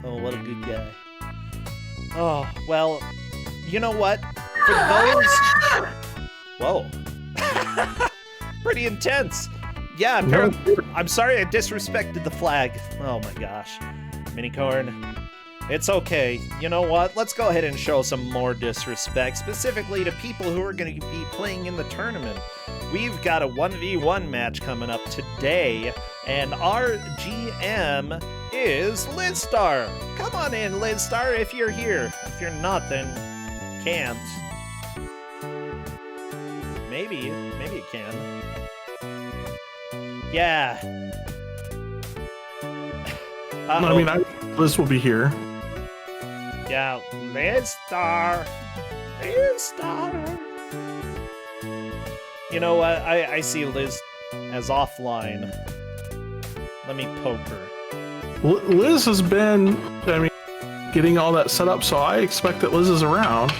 Oh, what a good guy. Oh, well, you know what? For those... Whoa. Pretty intense. Yeah, apparently... I'm sorry I disrespected the flag. Oh my gosh. Minicorn. It's okay. You know what? Let's go ahead and show some more disrespect, specifically to people who are going to be playing in the tournament. We've got a 1v1 match coming up today, and our GM is Lizstar. Come on in, Lizstar, if you're here. If you're not, then can't. Maybe you can. Yeah. I mean, Liz will be here. Yeah, Lizstar. You know what? I see Liz as offline. Let me poke her. Liz has been, getting all that set up, so I expect that Liz is around.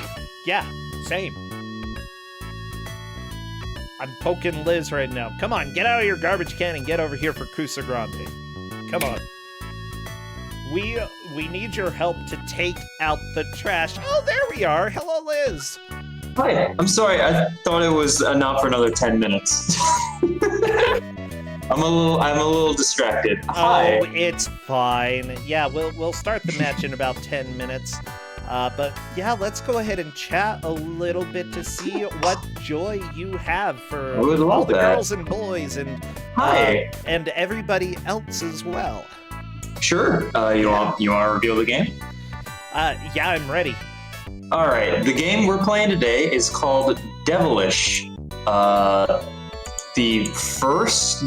Yeah, same. I'm poking Liz right now. Come on, get out of your garbage can and get over here for Ku5ogrande. Come on. We need your help to take out the trash. Oh, there we are. Hello, Liz. Hi. I'm sorry. I thought it was enough for another 10 minutes. I'm a little distracted. Hi. Oh, it's fine. Yeah, we'll start the match in about 10 minutes. But yeah, let's go ahead and chat a little bit to see what joy you have for all the girls and boys and and everybody else as well. Sure. You want to reveal the game? Yeah, I'm ready. All right. The game we're playing today is called Devilish. The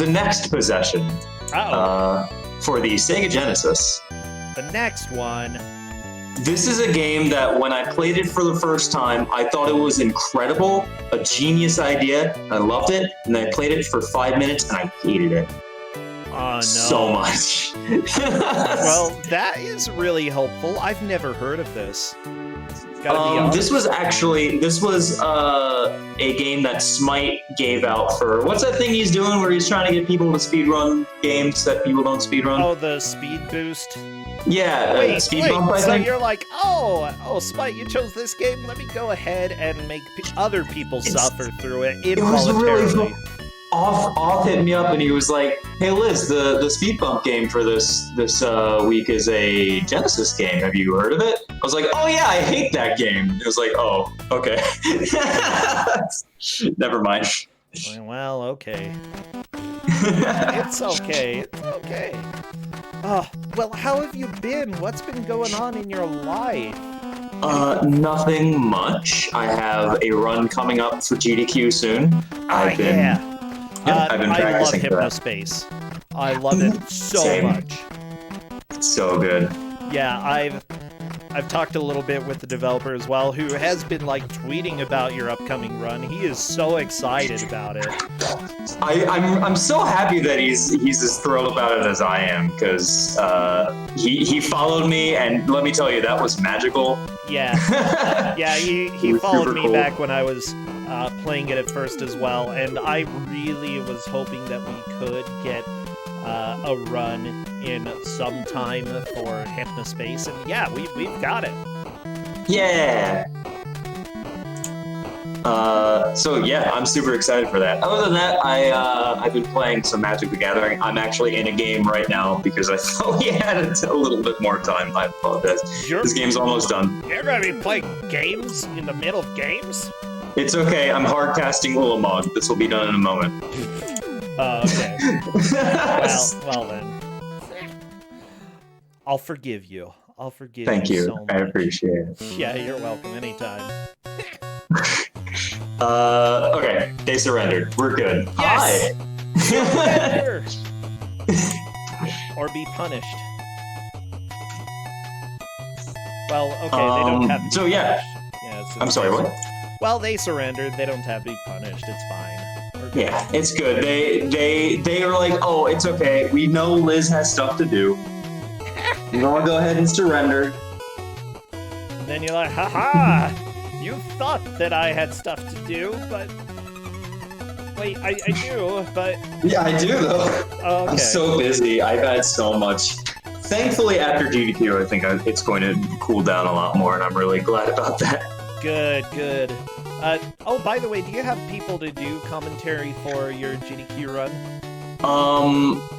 next possession. For the Sega Genesis. The next one. This is a game that when I played it for the first time, I thought it was incredible, a genius idea. I loved it, and I played it for 5 minutes, and I hated it. Oh, no. So much. Well, that is really helpful. I've never heard of this. This was a game that Smite gave out for, what's that thing he's doing where he's trying to get people to speedrun games that people don't speedrun? Oh, the speed boost? Yeah, speed bump, I think. So you're like, oh, Smite, you chose this game? Let me go ahead and make other people suffer through it involuntarily. It was really Off hit me up and he was like, "Hey Liz, the speed bump game for this week is a Genesis game. Have you heard of it?" I was like, "Oh yeah, I hate that game." It was like, "Oh, okay." Never mind. Well, okay. It's okay. It's okay. Well, how have you been? What's been going on in your life? Nothing much. I have a run coming up for GDQ soon. I've been practicing I love Hypnospace. I love it so much. It's so good. Yeah, I've talked a little bit with the developer as well, who has been like tweeting about your upcoming run. He is so excited about it. I'm so happy that he's as thrilled about it as I am, because he followed me, and let me tell you, that was magical. Yeah, yeah, he followed me back when I was playing it at first as well, and I really was hoping that we could get a run in some time for Hypnospace, and yeah, we've got it. Yeah. So yeah, I'm super excited for that. Other than that, I've been playing some Magic the Gathering. I'm actually in a game right now because I thought we had a little bit more time. I apologize. This game's almost done. You're gonna be playing games in the middle of games? It's okay. I'm hard casting Ulamog. This will be done in a moment. Okay. well then. I'll forgive you. Thank you. So much. I appreciate it. Yeah, you're welcome anytime. Okay. They surrendered. We're good. Yes! Hi. Or be punished. Well, okay, they don't have to be so yeah. punished. I'm sorry, what? Well, they surrendered. They don't have to be punished. It's fine. Yeah, it's good. They are like, "Oh, it's okay. We know Liz has stuff to do. You want to go ahead and surrender." And then you're like, haha! You thought that I had stuff to do, but... Wait, I do, but... Yeah, I do, though. Oh, okay. I'm so busy. I've had so much Thankfully, after GDQ, I think it's going to cool down a lot more, and I'm really glad about that. Good, good. Oh, by the way, do you have people to do commentary for your GDQ run?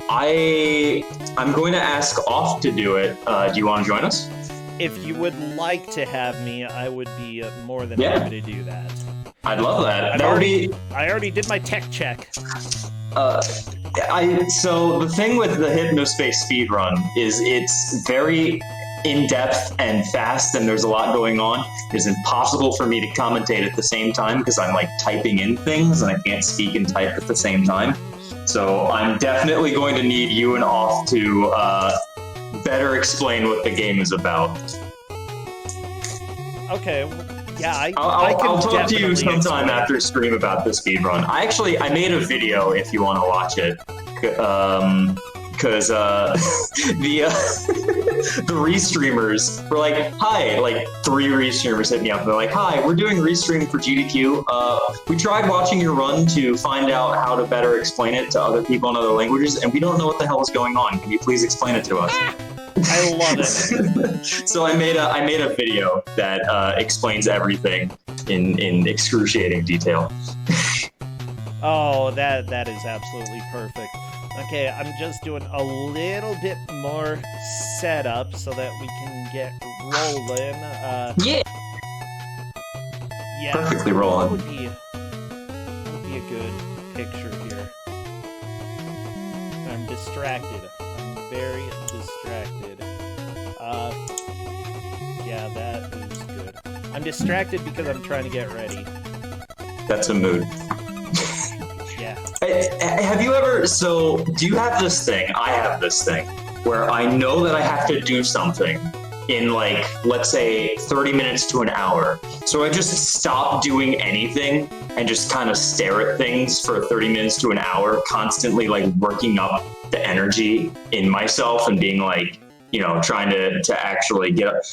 I'm going to ask Off to do it. Do you want to join us? If you would like to have me, I would be more than happy to do that. I'd love that. I already did my tech check. So the thing with the Hypnospace speedrun is it's very in-depth and fast, and there's a lot going on. It's impossible for me to commentate at the same time because I'm like typing in things and I can't speak and type at the same time. So I'm definitely going to need you and Off to better explain what the game is about. Okay. Yeah, I'll talk to you sometime after stream about the speedrun. I made a video if you want to watch it, because the restreamers were like, "Hi!" Like 3 restreamers hit me up. They're like, "Hi, we're doing restream for GDQ. We tried watching your run to find out how to better explain it to other people in other languages, and we don't know what the hell is going on. Can you please explain it to us?" I love it. So I made a video that explains everything in excruciating detail. Oh, that is absolutely perfect. Okay, I'm just doing a little bit more setup so that we can get rolling. Yeah. Perfectly rolling. What would be a good picture here? I'm distracted. I'm very distracted. Yeah, that is good. I'm distracted because I'm trying to get ready. That's a mood. Yeah. Have you ever, do you have this thing? I have this thing where I know that I have to do something in like, let's say 30 minutes to an hour. So I just stop doing anything and just kind of stare at things for 30 minutes to an hour, constantly like working up the energy in myself and being like, you know, trying to actually get up.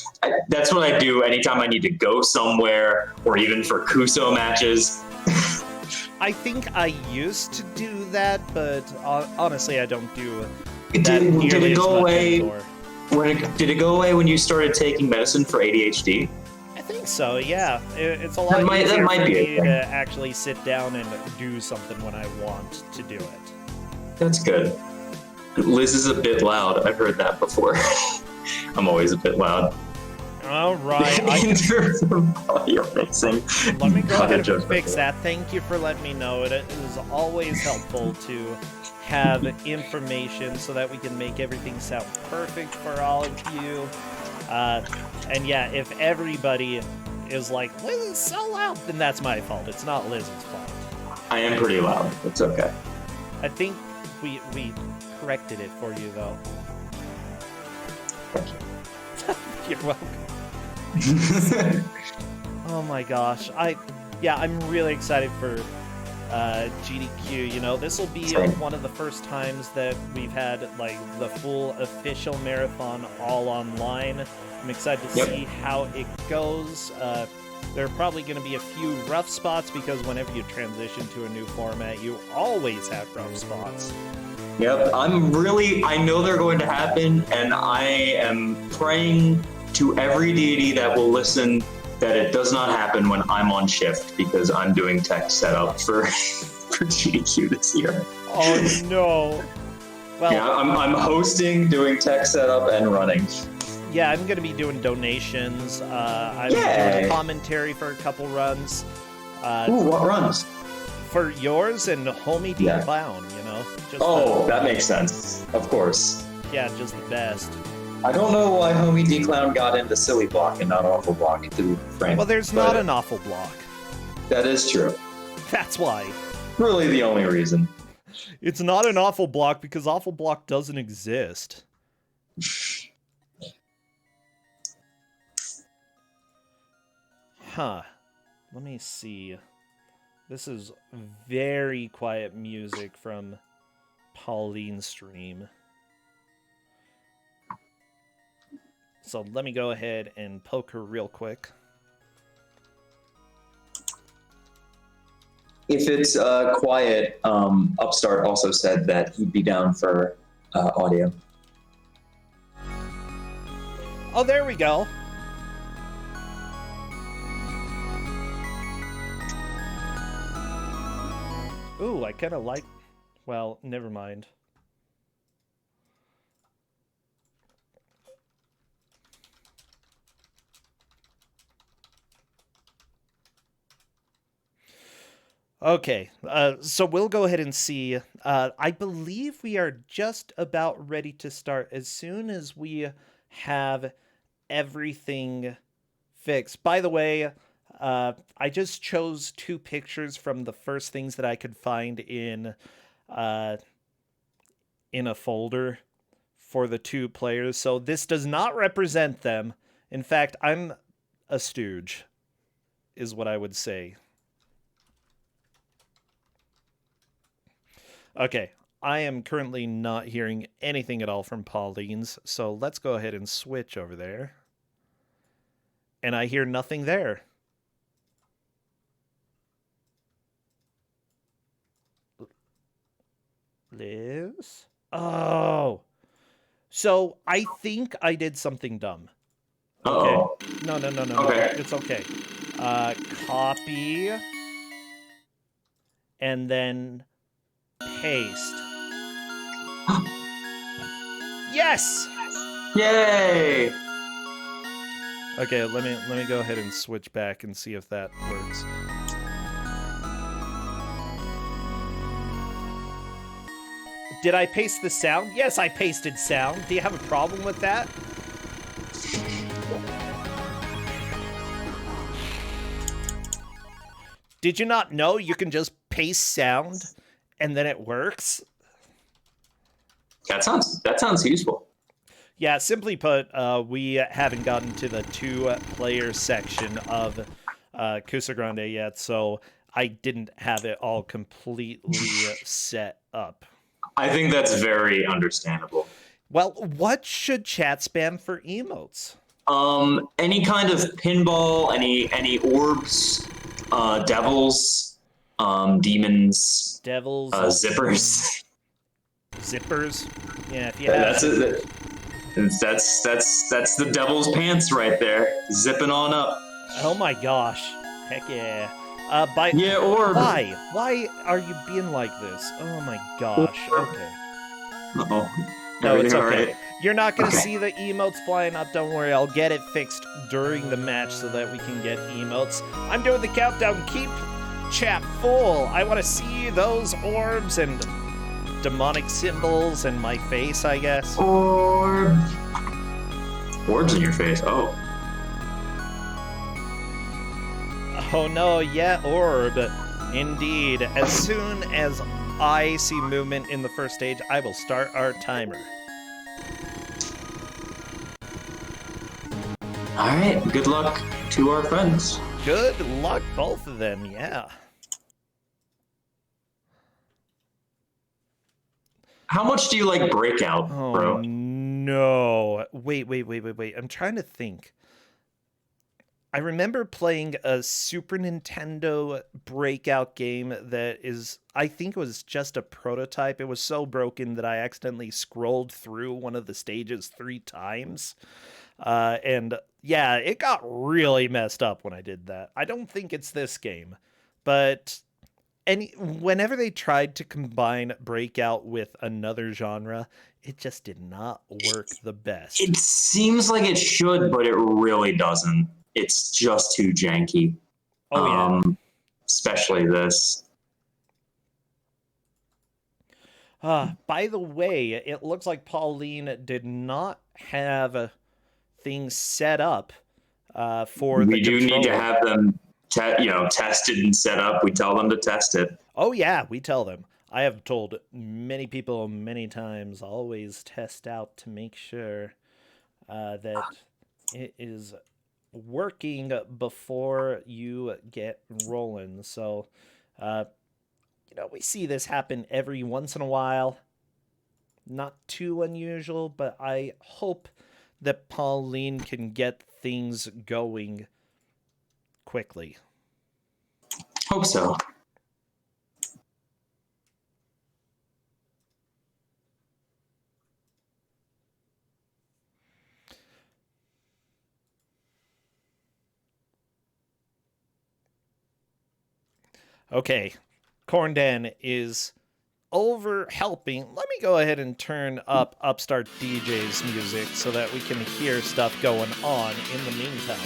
That's what I do anytime I need to go somewhere or even for Ku5ogrande matches. I think I used to do that, but honestly, I don't do that. Did it go away? Anymore. Did it go away when you started taking medicine for ADHD? I think so. Yeah, it's a lot easier that might for be me to actually sit down and do something when I want to do it. That's good. Liz is a bit loud. I've heard that before. I'm always a bit loud. All right. In terms of audio mixing. Let me go ahead and fix that. Thank you for letting me know. It is always helpful to have information so that we can make everything sound perfect for all of you. And yeah, if everybody is like, Liz is so loud, then that's my fault. It's not Liz's fault. I am pretty loud. It's okay. I think we corrected it for you, though. Thank you. You're welcome. Oh my gosh. I'm really excited for GDQ. You know, this will be one of the first times that we've had like the full official marathon all online. I'm excited to see how it goes. There are probably going to be a few rough spots because whenever you transition to a new format, you always have rough spots. Yep, I know they're going to happen, and I am praying to every deity that will listen that it does not happen when I'm on shift because I'm doing tech setup for GDQ this year. Oh no. Well, yeah, I'm hosting, doing tech setup, and running. Yeah, I'm going to be doing donations. I'm doing commentary for a couple runs. Ooh, what runs? For yours and Homie D Clown, you know. Just that makes sense. Of course. Yeah, just the best. I don't know why Homie D Clown got into Silly Block and not Awful Block, to be frank. Well, there's not an Awful Block. That is true. That's why. Really the only reason. It's not an Awful Block because Awful Block doesn't exist. Huh. Let me see. This is very quiet music from Pauline's stream. So let me go ahead and poke her real quick. If it's quiet, Upstart also said that he'd be down for audio. Oh, there we go. Ooh, I kind of like... Well, never mind. Okay, so we'll go ahead and see. I believe we are just about ready to start as soon as we have everything fixed. By the way, I just chose 2 pictures from the first things that I could find in a folder for the 2 players, so this does not represent them. In fact, I'm a stooge, is what I would say. Okay, I am currently not hearing anything at all from Pauline's, so let's go ahead and switch over there. And I hear nothing there. Liz? Oh. So I think I did something dumb. Okay. Uh-oh. No. Okay. It's okay. Copy. And then paste. Yes! Yay! Okay, let me go ahead and switch back and see if that works. Did I paste the sound? Yes, I pasted sound. Do you have a problem with that? Did you not know you can just paste sound and then it works? That sounds useful. Yeah, simply put, we haven't gotten to the 2-player section of Ku5ogrande yet, so I didn't have it all completely set up. I think that's very understandable. Well, what should chat spam for emotes? Any kind of pinball, any orbs, devils, demons, Devils, zippers. Zippers? Yeah, if you have... That's the devil's pants right there, zipping on up. Oh my gosh. Heck yeah. Yeah, orb. Why are you being like this? Oh my gosh. Okay. Uh-oh. No, it's okay. Right? You're not going to see the emotes flying up. Don't worry. I'll get it fixed during the match so that we can get emotes. I'm doing the countdown. Keep chat full. I want to see those orbs and demonic symbols and my face, I guess. Orb. Orbs in your face. Oh. Oh no, yeah, orb. Indeed. As soon as I see movement in the first stage, I will start our timer. Alright, good luck to our friends. Good luck, both of them, yeah. How much do you like Breakout, bro? Oh, no. Wait. I'm trying to think. I remember playing a Super Nintendo Breakout game that is, I think it was just a prototype. It was so broken that I accidentally scrolled through one of the stages 3 times. And yeah, it got really messed up when I did that. I don't think it's this game, but whenever they tried to combine Breakout with another genre, it just did not work the best. It seems like it should, but it really doesn't. It's just too janky. Oh, yeah. Especially this. By the way, it looks like Pauline did not have things set up for the We do controller. need to have them tested and set up. We tell them to test it. Oh, yeah, we tell them. I have told many people many times, always test out to make sure that it is working before you get rolling. So, we see this happen every once in a while. Not too unusual, but I hope that Pauline can get things going quickly. Hope so. Okay, Corndan is over helping. Let me go ahead and turn up Upstart DJ's music so that we can hear stuff going on in the meantime.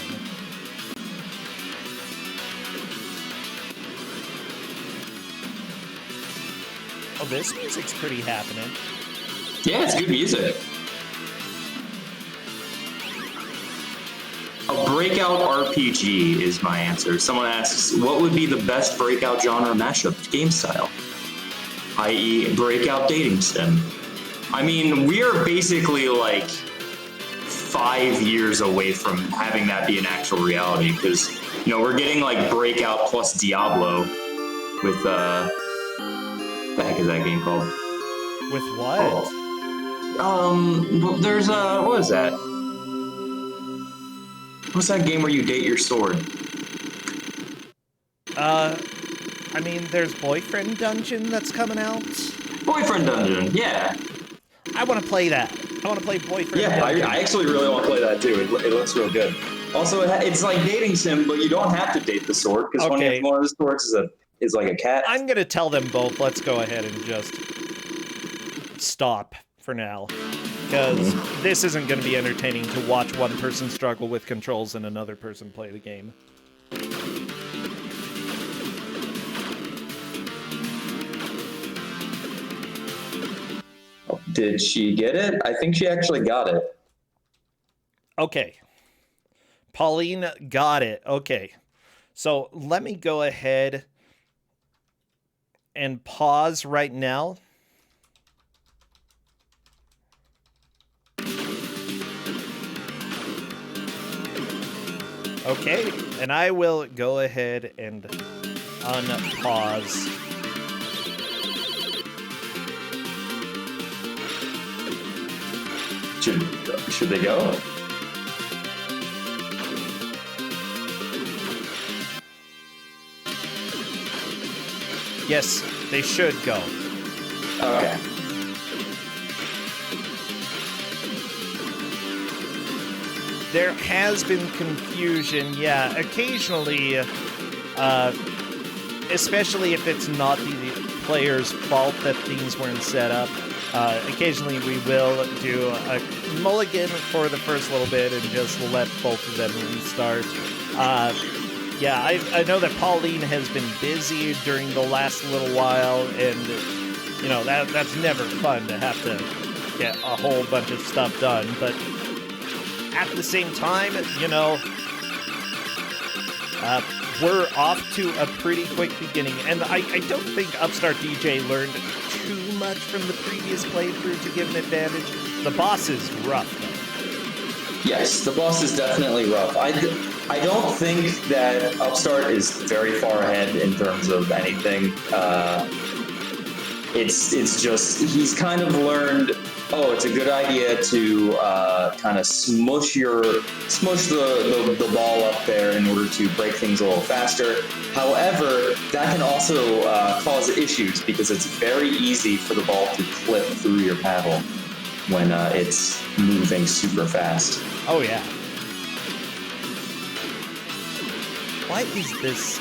Oh, this music's pretty happening. Yeah, it's good music. A breakout RPG is my answer. Someone asks, what would be the best breakout genre mashup game style? I.e. breakout dating sim. I mean, we are basically like 5 years away from having that be an actual reality because, you know, we're getting like breakout plus Diablo with, what the heck is that game called? With what? There's what is that? What's that game where you date your sword? I mean, there's Boyfriend Dungeon that's coming out. Boyfriend Dungeon, yeah. I want to play that. I want to play Boyfriend Dungeon. Yeah, I actually really want to play that too. It looks real good. Also, it's like dating sim, but you don't have to date the sword because one of the swords is like a cat. I'm gonna tell them both. Let's go ahead and just stop for now, because this isn't going to be entertaining to watch one person struggle with controls and another person play the game. Did she get it? I think she actually got it. Okay. Pauline got it. Okay. So let me go ahead and pause right now. Okay, and I will go ahead and unpause. Should they go? Yes, they should go. Okay. There has been confusion, yeah, occasionally, especially if it's not the player's fault that things weren't set up. Occasionally we will do a mulligan for the first little bit and just let both of them restart. Yeah, I know that Pauline has been busy during the last little while, and, you know, that's never fun to have to get a whole bunch of stuff done, but at the same time, you know, we're off to a pretty quick beginning, and I don't think Upstart DJ learned too much from the previous playthrough to give an advantage. The boss is rough, though. Yes, the boss is definitely rough. I don't think that Upstart is very far ahead in terms of anything. It's just he's kind of learned. Oh, it's a good idea to kind of smush the ball up there in order to break things a little faster. However, that can also cause issues because it's very easy for the ball to clip through your paddle when it's moving super fast. Oh, yeah. What is this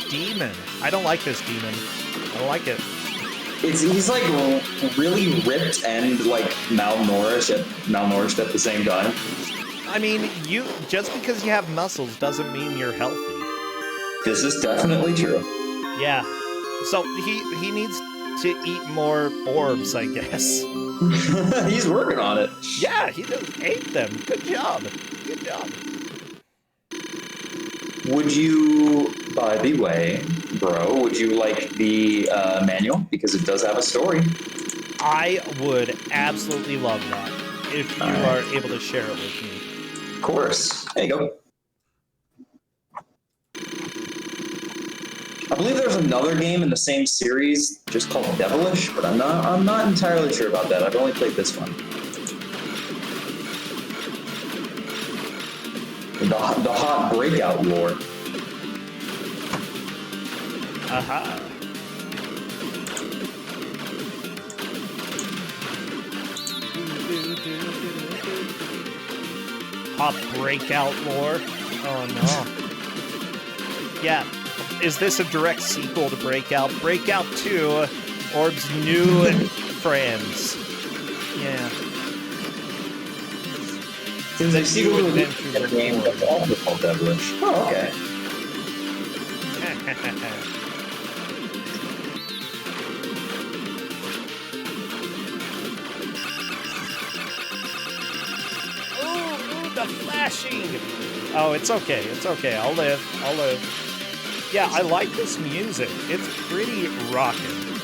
demon? I don't like this demon. I don't like it. He's like really ripped and like malnourished at the same time. I mean, just because you have muscles doesn't mean you're healthy. This is definitely true. Yeah. So he needs to eat more orbs, I guess. He's working on it. Yeah, he just ate them. Good job. Good job. Would you, by the way, bro, would you like the manual? Because it does have a story. I would absolutely love that if you are able to share it with me. Of course. There you go. I believe there's another game in the same series just called Devilish, but I'm not entirely sure about that. I've only played this one. The hot breakout lore. Aha. Hot breakout lore. Oh no. Yeah. is this a direct sequel to Breakout? Breakout 2, Orb's new friends. Yeah. There's a sequel to a game that's also called Devilish. Oh, okay. Ooh, the flashing! Oh, it's okay. It's okay. I'll live. I'll live. Yeah, I like this music. It's pretty rockin'.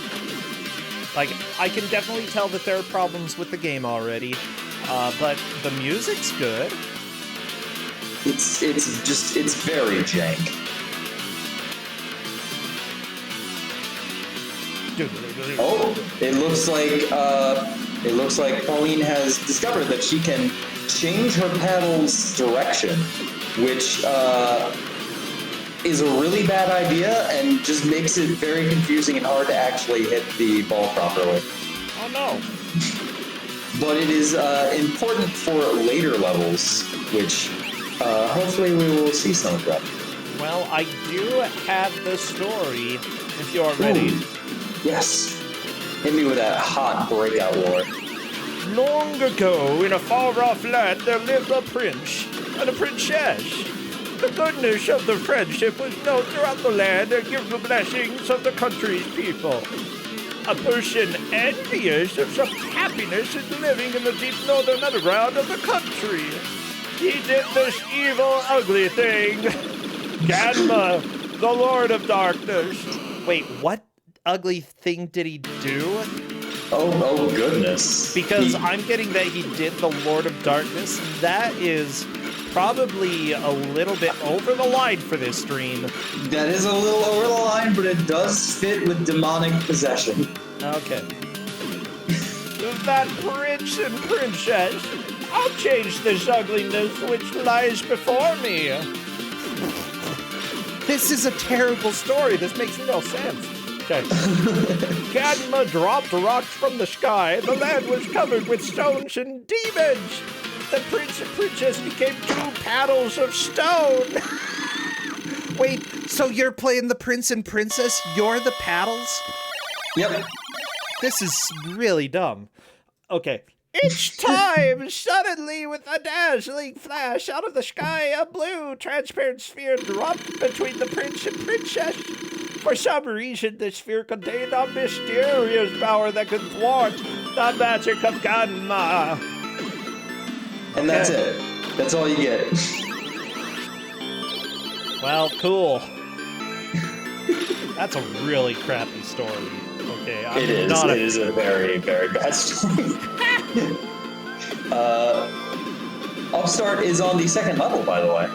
Like, I can definitely tell that there are problems with the game already, but the music's good. It's very jank. Oh, it looks like Pauline has discovered that she can change her paddle's direction, which is a really bad idea and just makes it very confusing and hard to actually hit the ball properly. Oh no. But it is important for later levels, which hopefully we will see some of that. Well, I do have the story, if you're ready. Ooh. Yes. Hit me with that hot breakout lore. Long ago, in a far-off land, there lived a prince and a princess. The goodness of the friendship was known throughout the land and gives the blessings of the country's people. A person envious of such happiness is living in the deep northern underground of the country. He did this evil, ugly thing. Ganma, the Lord of Darkness. Wait, what ugly thing did he do? Oh goodness. Because I'm getting that he did the Lord of Darkness. That is probably a little bit over the line for this stream. That is a little over the line, but it does fit with demonic possession. Okay. That prince and princess, I'll change this ugliness which lies before me. This is a terrible story. This makes no sense. Okay. Ganma dropped rocks from the sky. The land was covered with stones and demons. The prince and princess became 2 paddles of stone. Wait, so you're playing the prince and princess? You're the paddles? Yep. This is really dumb. Okay. Each time, suddenly, with a dazzling flash out of the sky, a blue, transparent sphere dropped between the prince and princess. For some reason, the sphere contained a mysterious power that could thwart the magic of Ganma. And that's it. That's all you get. Well, cool. That's a really crappy story. Okay, It is a very, very bad story. Upstart is on the 2nd level, by the way.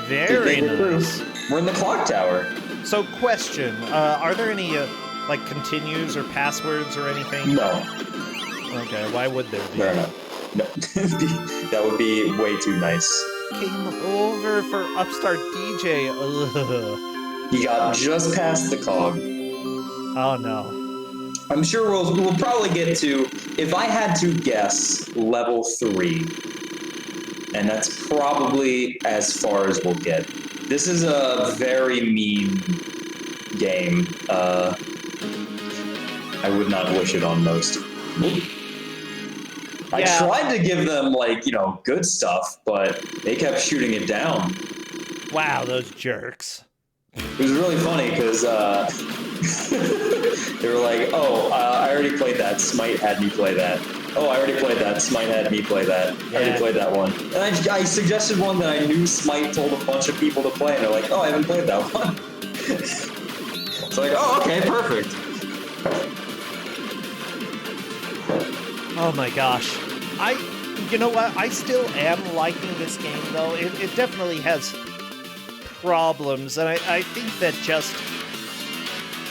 Very nice. We're in the clock tower. So, question: are there any like continues or passwords or anything? No. Okay, why would there be? Fair enough. No. That would be way too nice. Game over for Upstart DJ. Ugh. You got just past the cog. Oh no. I'm sure we'll probably get to, if I had to guess, level 3. And that's probably as far as we'll get. This is a very mean game. I would not wish it on most. I tried to give them, like, good stuff, but they kept shooting it down. Wow, those jerks. It was really funny because they were like, oh, I already played that. Smite had me play that. Oh, I already played that. Smite had me play that. I already played that one. And I suggested one that I knew Smite told a bunch of people to play, and they're like, oh, I haven't played that one. It's like, oh, okay, perfect. Oh my gosh. You know what? I still am liking this game, though. It definitely has problems, and I think that just,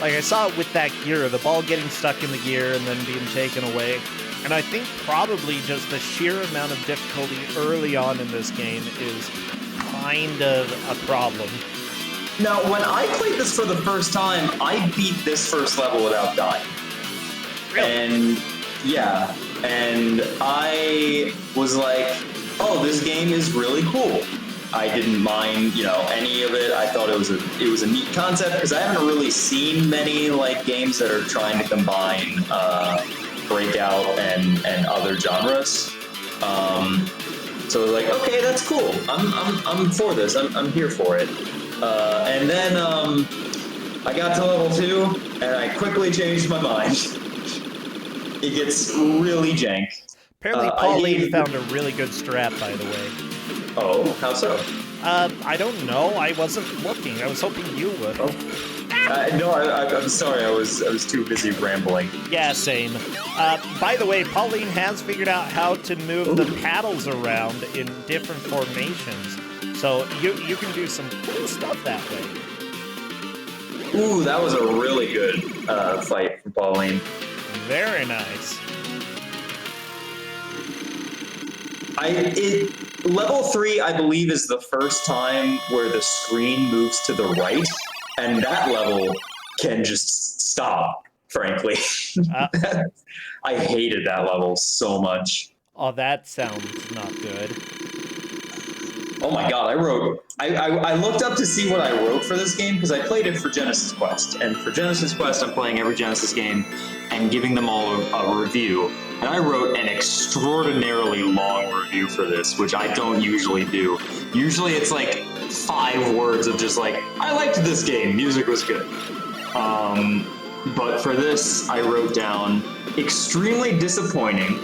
like I saw it with that gear, the ball getting stuck in the gear and then being taken away, and I think probably just the sheer amount of difficulty early on in this game is kind of a problem. Now, when I played this for the first time, I beat this first level without dying. Really? And I was like, oh, this game is really cool. I didn't mind, any of it. I thought it was a neat concept because I haven't really seen many like games that are trying to combine breakout and other genres. So I was like, okay, that's cool. I'm for this. I'm here for it. And then I got to level 2 and I quickly changed my mind. It gets really jank. Apparently, Pauline found a really good strat, by the way. Oh, how so? I don't know. I wasn't looking. I was hoping you would. Oh. No, I'm sorry. I was too busy rambling. Yeah, same. By the way, Pauline has figured out how to move the paddles around in different formations. So you can do some cool stuff that way. Ooh, that was a really good fight from Pauline. Very nice. Level 3, I believe, is the first time where the screen moves to the right, and that level can just stop, frankly. I hated that level so much. Oh, that sounds not good. Oh my god, I looked up to see what I wrote for this game, because I played it for Genesis Quest, and for Genesis Quest, I'm playing every Genesis game and giving them all a review. And I wrote an extraordinarily long review for this, which I don't usually do. Usually it's like 5 words of just like, I liked this game, music was good. But for this, I wrote down, extremely disappointing.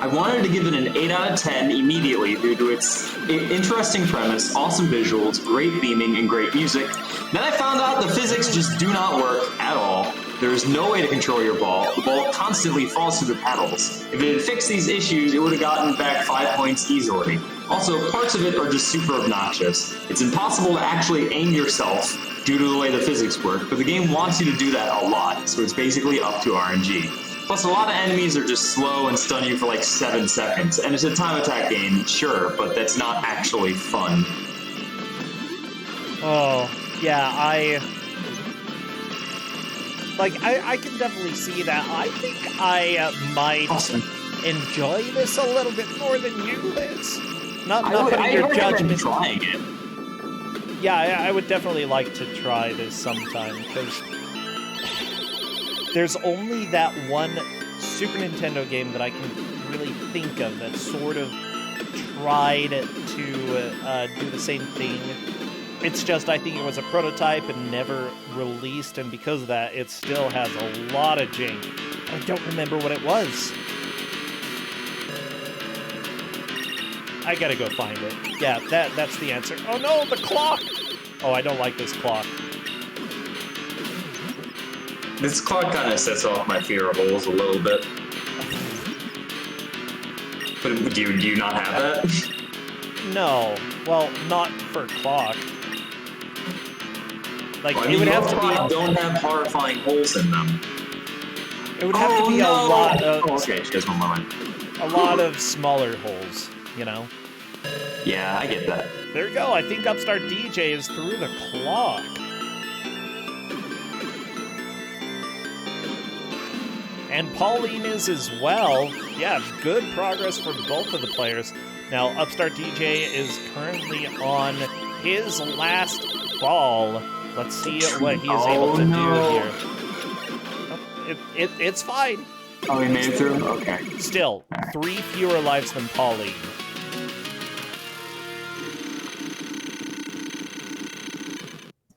I wanted to give it an 8 out of 10 immediately due to its interesting premise, awesome visuals, great theming, and great music. Then I found out the physics just do not work at all. There is no way to control your ball. The ball constantly falls through the pedals. If it had fixed these issues, it would have gotten back 5 points easily. Also, parts of it are just super obnoxious. It's impossible to actually aim yourself due to the way the physics work, but the game wants you to do that a lot, so it's basically up to RNG. Plus, a lot of enemies are just slow and stun you for like 7 seconds, and it's a time attack game, sure, but that's not actually fun. Oh, yeah, I can definitely see that. I think I might enjoy this a little bit more than you, Liz. Not putting your judgment. Trying it. Yeah, I would definitely like to try this sometime, because there's only that one Super Nintendo game that I can really think of that sort of tried to do the same thing. It's just, I think it was a prototype and never released, and because of that, it still has a lot of jank. I don't remember what it was. I gotta go find it. Yeah, that's the answer. Oh no, the clock! Oh, I don't like this clock. This clock kind of sets off my fear of holes a little bit. But do you not have that? No. Well, not for clock. Like, well, it would have to be... don't have horrifying holes in them. It would have to be a lot of... Oh, okay, she has one more. A lot of smaller holes, you know? Yeah, I get that. There we go. I think Upstart DJ is through the clock. And Pauline is as well. Yeah, good progress for both of the players. Now, Upstart DJ is currently on his last ball. Let's see what he is able to do here. Oh, it's fine. Oh, he made it through? Okay. Still, 3 fewer lives than Pauline.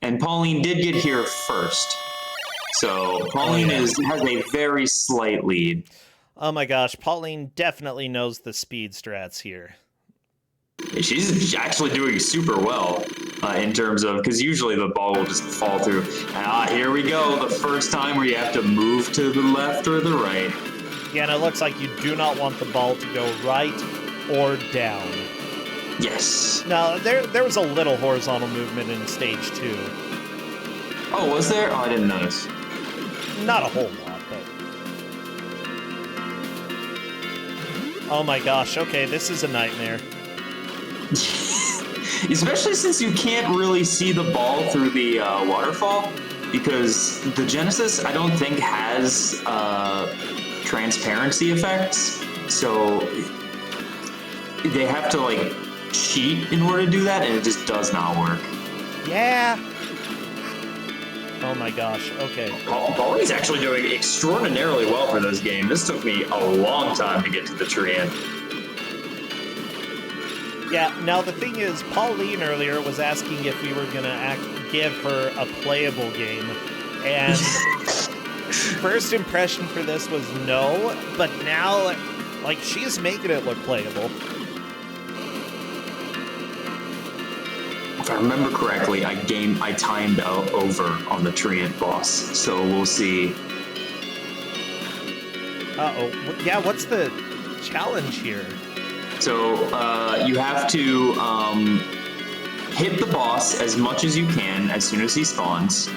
And Pauline did get here first. So Pauline has a very slight lead. Oh my gosh, Pauline definitely knows the speed strats here. She's actually doing super well in terms of, because usually the ball will just fall through. Here we go, the first time where you have to move to the left or the right. Yeah, and it looks like you do not want the ball to go right or down. Yes. Now, there was a little horizontal movement in stage 2. Oh, was there? Oh, I didn't notice. Not a whole lot, but... Oh my gosh, okay, this is a nightmare. Especially since you can't really see the ball through the waterfall, because the Genesis, I don't think, has transparency effects, so they have to, like, cheat in order to do that, and it just does not work. Yeah. Oh my gosh. Okay. Pauline's actually doing extraordinarily well for this game. This took me a long time to get to the tree end. Yeah, now the thing is, Pauline earlier was asking if we were gonna give her a playable game, and first impression for this was no, but now, like, she's making it look playable. If I remember correctly, I timed out over on the Treant boss, so we'll see. Uh-oh. Yeah, what's the challenge here? So you have to hit the boss as much as you can as soon as he spawns,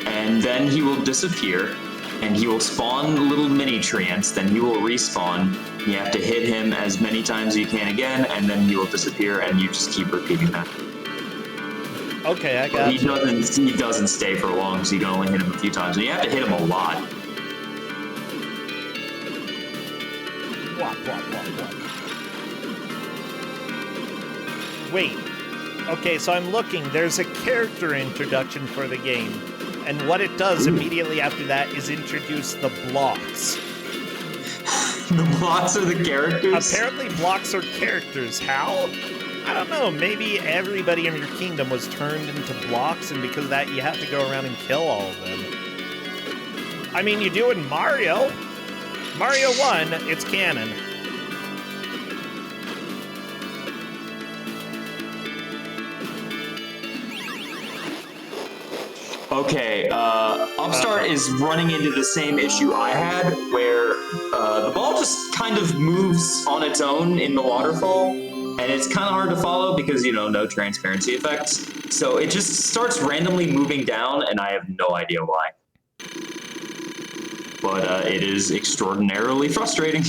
and then he will disappear, and he will spawn little mini treants, then he will respawn. You have to hit him as many times as you can again, and then he will disappear, and you just keep repeating that. Okay, I got He doesn't stay for long, so you can only hit him a few times, and you have to hit him a lot. Wop, wop, wop, wop. Wait. Okay, so I'm looking. There's a character introduction for the game. And what it does immediately after that is introduce the blocks. The blocks are the characters? Apparently blocks are characters. How? I don't know. Maybe everybody in your kingdom was turned into blocks, and because of that you have to go around and kill all of them. I mean, you do in Mario. Mario 1, it's canon. Okay, Upstart is running into the same issue I had, where the ball just kind of moves on its own in the waterfall, and it's kind of hard to follow because, you know, no transparency effects. So it just starts randomly moving down, and I have no idea why. But it is extraordinarily frustrating.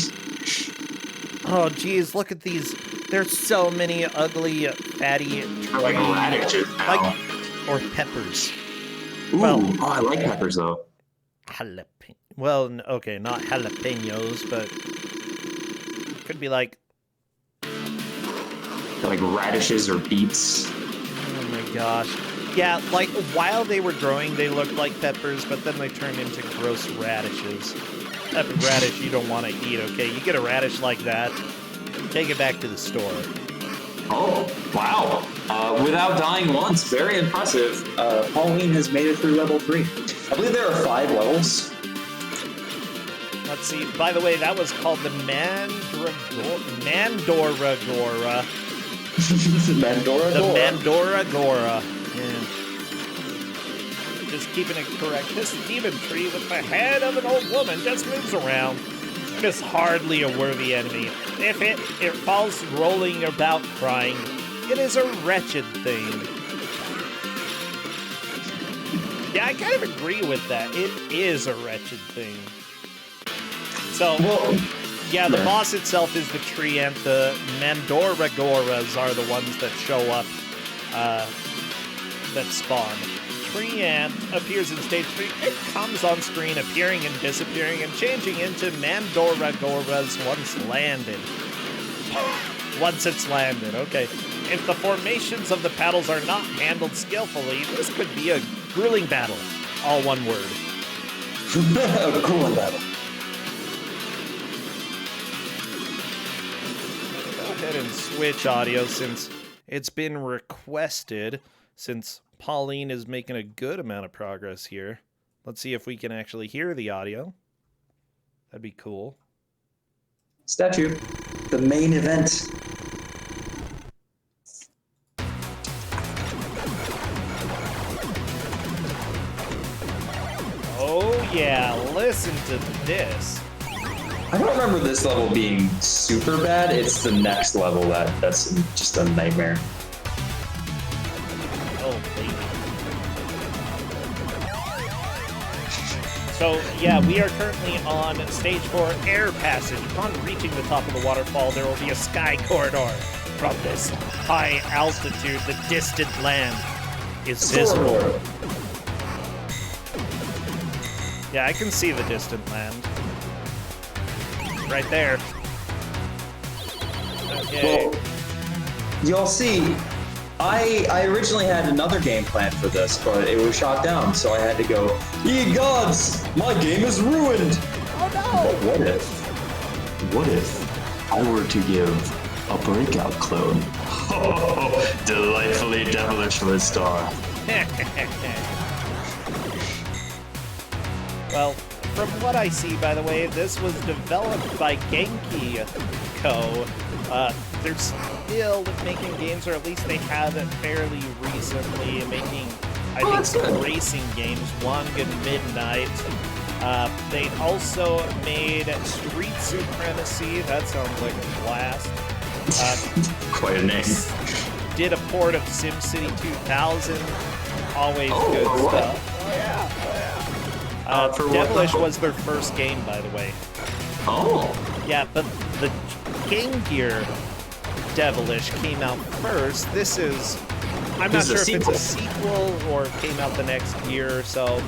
Oh, geez, look at these. There's so many ugly, fatty trees. Like radishes now. Or peppers. Ooh, Well, I like peppers, though. Well, okay, not jalapenos, but could be like radishes or beets. Oh my gosh. Yeah, like, while they were growing, they looked like peppers, but then they turned into gross radishes. Type of radish you don't want to eat, okay? You get a radish like that, take it back to the store. Oh, wow. Without dying once. Very impressive. Pauline has made it through level 3. I believe there are 5 levels. Let's see. By the way, that was called the Mandoragora. Mandoragora? The Mandoragora. Yeah. Just keeping it correct. This demon tree with the head of an old woman just moves around. It is hardly a worthy enemy. If it falls rolling about crying, it is a wretched thing. Yeah, I kind of agree with that. It is a wretched thing. So, yeah, the boss itself is the tree, and the Mandoragoras are the ones that show up, that spawn. Treant appears in stage 3. It comes on screen, appearing and disappearing and changing into Mandoragoras once it's landed, okay. If the formations of the paddles are not handled skillfully, this could be a grueling battle. All one word. A grueling battle. Go ahead and switch audio since it's been requested, since Pauline is making a good amount of progress here. Let's see if we can actually hear the audio. That'd be cool. Statue. The main event. Oh yeah, listen to this. I don't remember this level being super bad. It's the next level that's just a nightmare. Oh, baby. So, yeah, we are currently on stage 4, Air Passage. Upon reaching the top of the waterfall, there will be a sky corridor. From this high altitude, the distant land is visible. Yeah, I can see the distant land. Right there. Okay. Well, You'll see. I originally had another game planned for this, but it was shot down, so I had to go, ye gods, my game is ruined! Oh no! But what if I were to give a breakout clone? Oh, delightfully devilish for the star. Well, from what I see, by the way, this was developed by Genki Co. They're still making games, or at least they have it fairly recently, making, I think, some racing games, Wong and Midnight. They also made Street Supremacy. That sounds like a blast. Quite a name. Did a port of SimCity 2000. Always good stuff. Oh yeah. For Devilish was their first game, by the way. Oh. Yeah, but the Game Gear Devilish came out first. This is... I'm not sure if it's a sequel or came out the next year or so.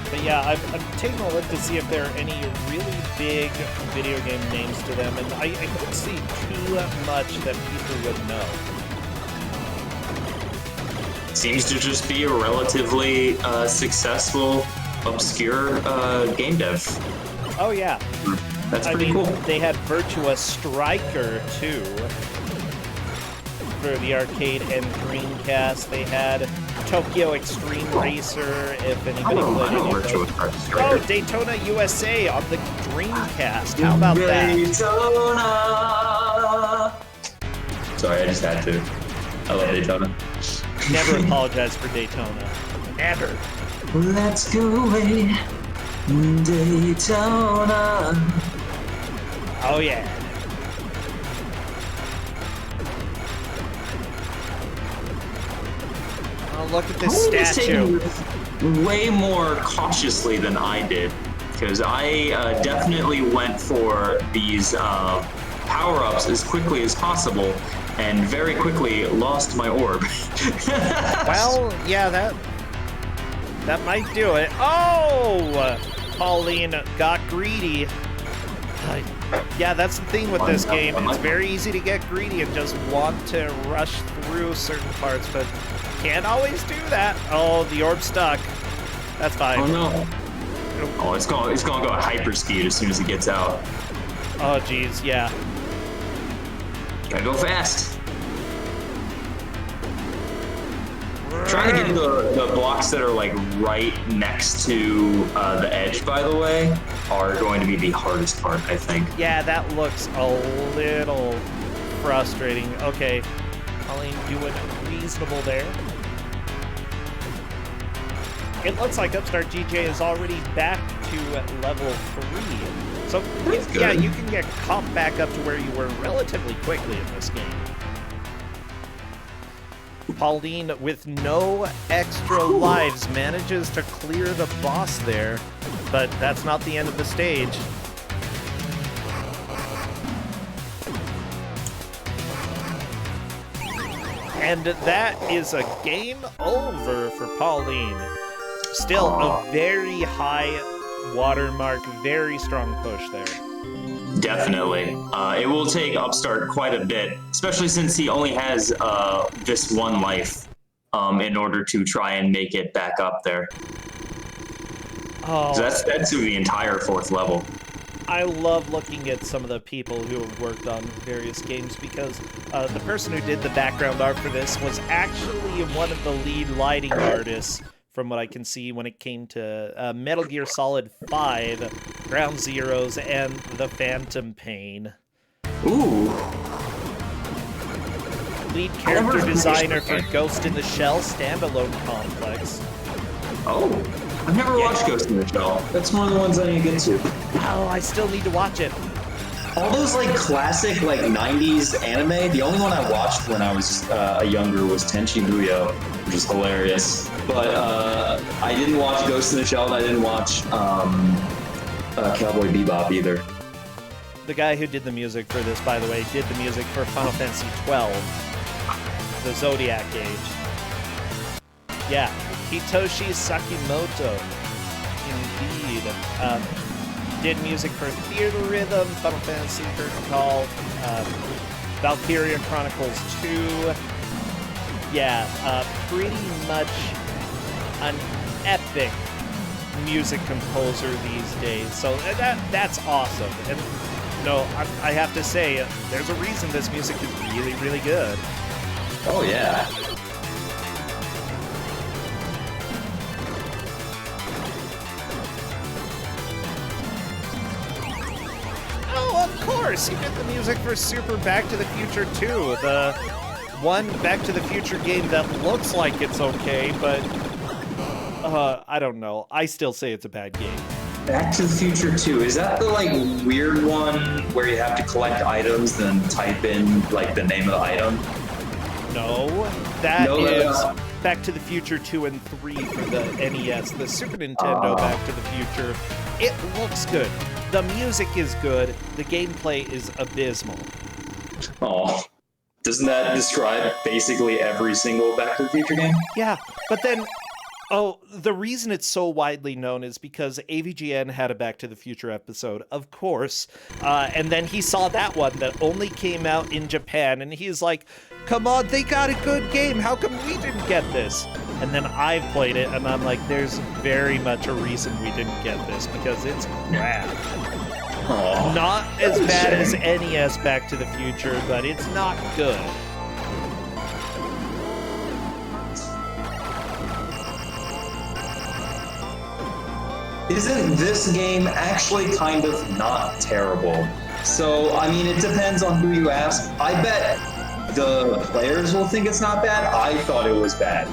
But yeah, I'm taking a look to see if there are any really big video game names to them, and I couldn't see too much that people would know. Seems to just be a relatively successful, obscure game dev. Oh yeah. That's pretty cool. They had Virtua Striker too for the arcade and Dreamcast. They had Tokyo Extreme Racer, if anybody played any of those. Oh, Daytona USA on the Dreamcast. How about that? Daytona! Sorry, I just had to. I love Daytona. Never apologize for Daytona. Never. Let's go away, Daytona. Oh yeah. Oh, look at this statue. Way more cautiously than I did, because I definitely went for these power-ups as quickly as possible, and very quickly lost my orb. Well, yeah, that might do it. Oh, Pauline got greedy. Yeah, that's the thing with this game. It's very easy to get greedy and just want to rush through certain parts, but can't always do that. Oh, the orb's stuck. That's fine. Oh no. Oh, it's gonna go at hyper speed as soon as it gets out. Oh, geez, yeah. Gotta go fast. Trying to get the blocks that are like right next to the edge, by the way, are going to be the hardest part, I think. Yeah, that looks a little frustrating. Okay, Colleen doing reasonable there. It looks like Upstart GJ is already back to level 3. So, yeah, you can get caught back up to where you were relatively quickly in this game. Pauline, with no extra lives, manages to clear the boss there, but that's not the end of the stage. And that is a game over for Pauline. Still a very high watermark, very strong push there. Definitely. It will take Upstart quite a bit, especially since he only has this one life in order to try and make it back up there. Oh, so that's through the entire 4th level. I love looking at some of the people who have worked on various games, because the person who did the background art for this was actually one of the lead lighting artists, from what I can see, when it came to Metal Gear Solid 5, Ground Zeroes, and The Phantom Pain. Ooh. Lead character designer for Ghost in the Shell standalone complex. Oh, I've never watched Ghost in the Shell. That's one of the ones I need to get to. Oh, I still need to watch it. All those like classic like 90s anime, the only one I watched when I was younger was Tenchi Muyo, which is hilarious. But I didn't watch Ghost in the Shell, and I didn't watch Cowboy Bebop either. The guy who did the music for this, by the way, did the music for Final Fantasy XII, the Zodiac Age. Yeah, Hitoshi Sakimoto, indeed. did music for Theater Rhythm, Final Fantasy Curtain Call, Valkyria Chronicles 2. Yeah, pretty much an epic music composer these days. So that's awesome. And I have to say, there's a reason this music is really, really good. Oh yeah. Oh, of course! He did the music for Super Back to the Future 2, the one Back to the Future game that looks like it's okay, but I don't know. I still say it's a bad game. Back to the Future 2, is that the like weird one where you have to collect items then type in like the name of the item? No, that is Back to the Future 2 and 3 for the NES. The Super Nintendo Back to the Future, it looks good. The music is good. The gameplay is abysmal. Oh, doesn't that describe basically every single Back to the Future game? Yeah, but then, the reason it's so widely known is because AVGN had a Back to the Future episode, of course, and then he saw that one that only came out in Japan, and he's like, come on, they got a good game, how come we didn't get this? And then I've played it, and I'm like, there's very much a reason we didn't get this, because it's crap. Oh, not as bad as NES Back to the Future, but it's not good. Isn't this game actually kind of not terrible? So, I mean, it depends on who you ask. I bet the players will think it's not bad. I thought it was bad.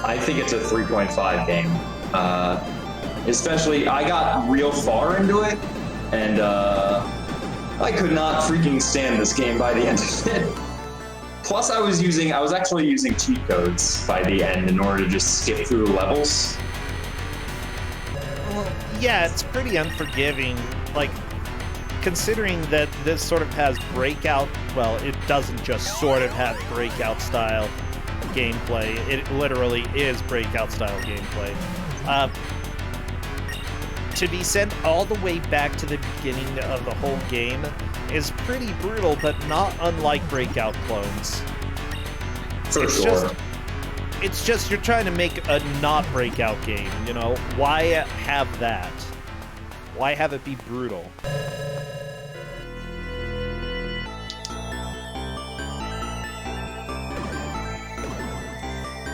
I think it's a 3.5 game. Especially, I got real far into it, and I could not freaking stand this game by the end of it. Plus, I was actually using cheat codes by the end in order to just skip through the levels. Well, yeah, it's pretty unforgiving. Like, considering that this sort of has breakout, well, it doesn't just sort of have breakout style gameplay. It literally is breakout style gameplay. To be sent all the way back to the beginning of the whole game is pretty brutal, but not unlike breakout clones. For sure. It's just you're trying to make a not breakout game, you know? Why have that? Why have it be brutal?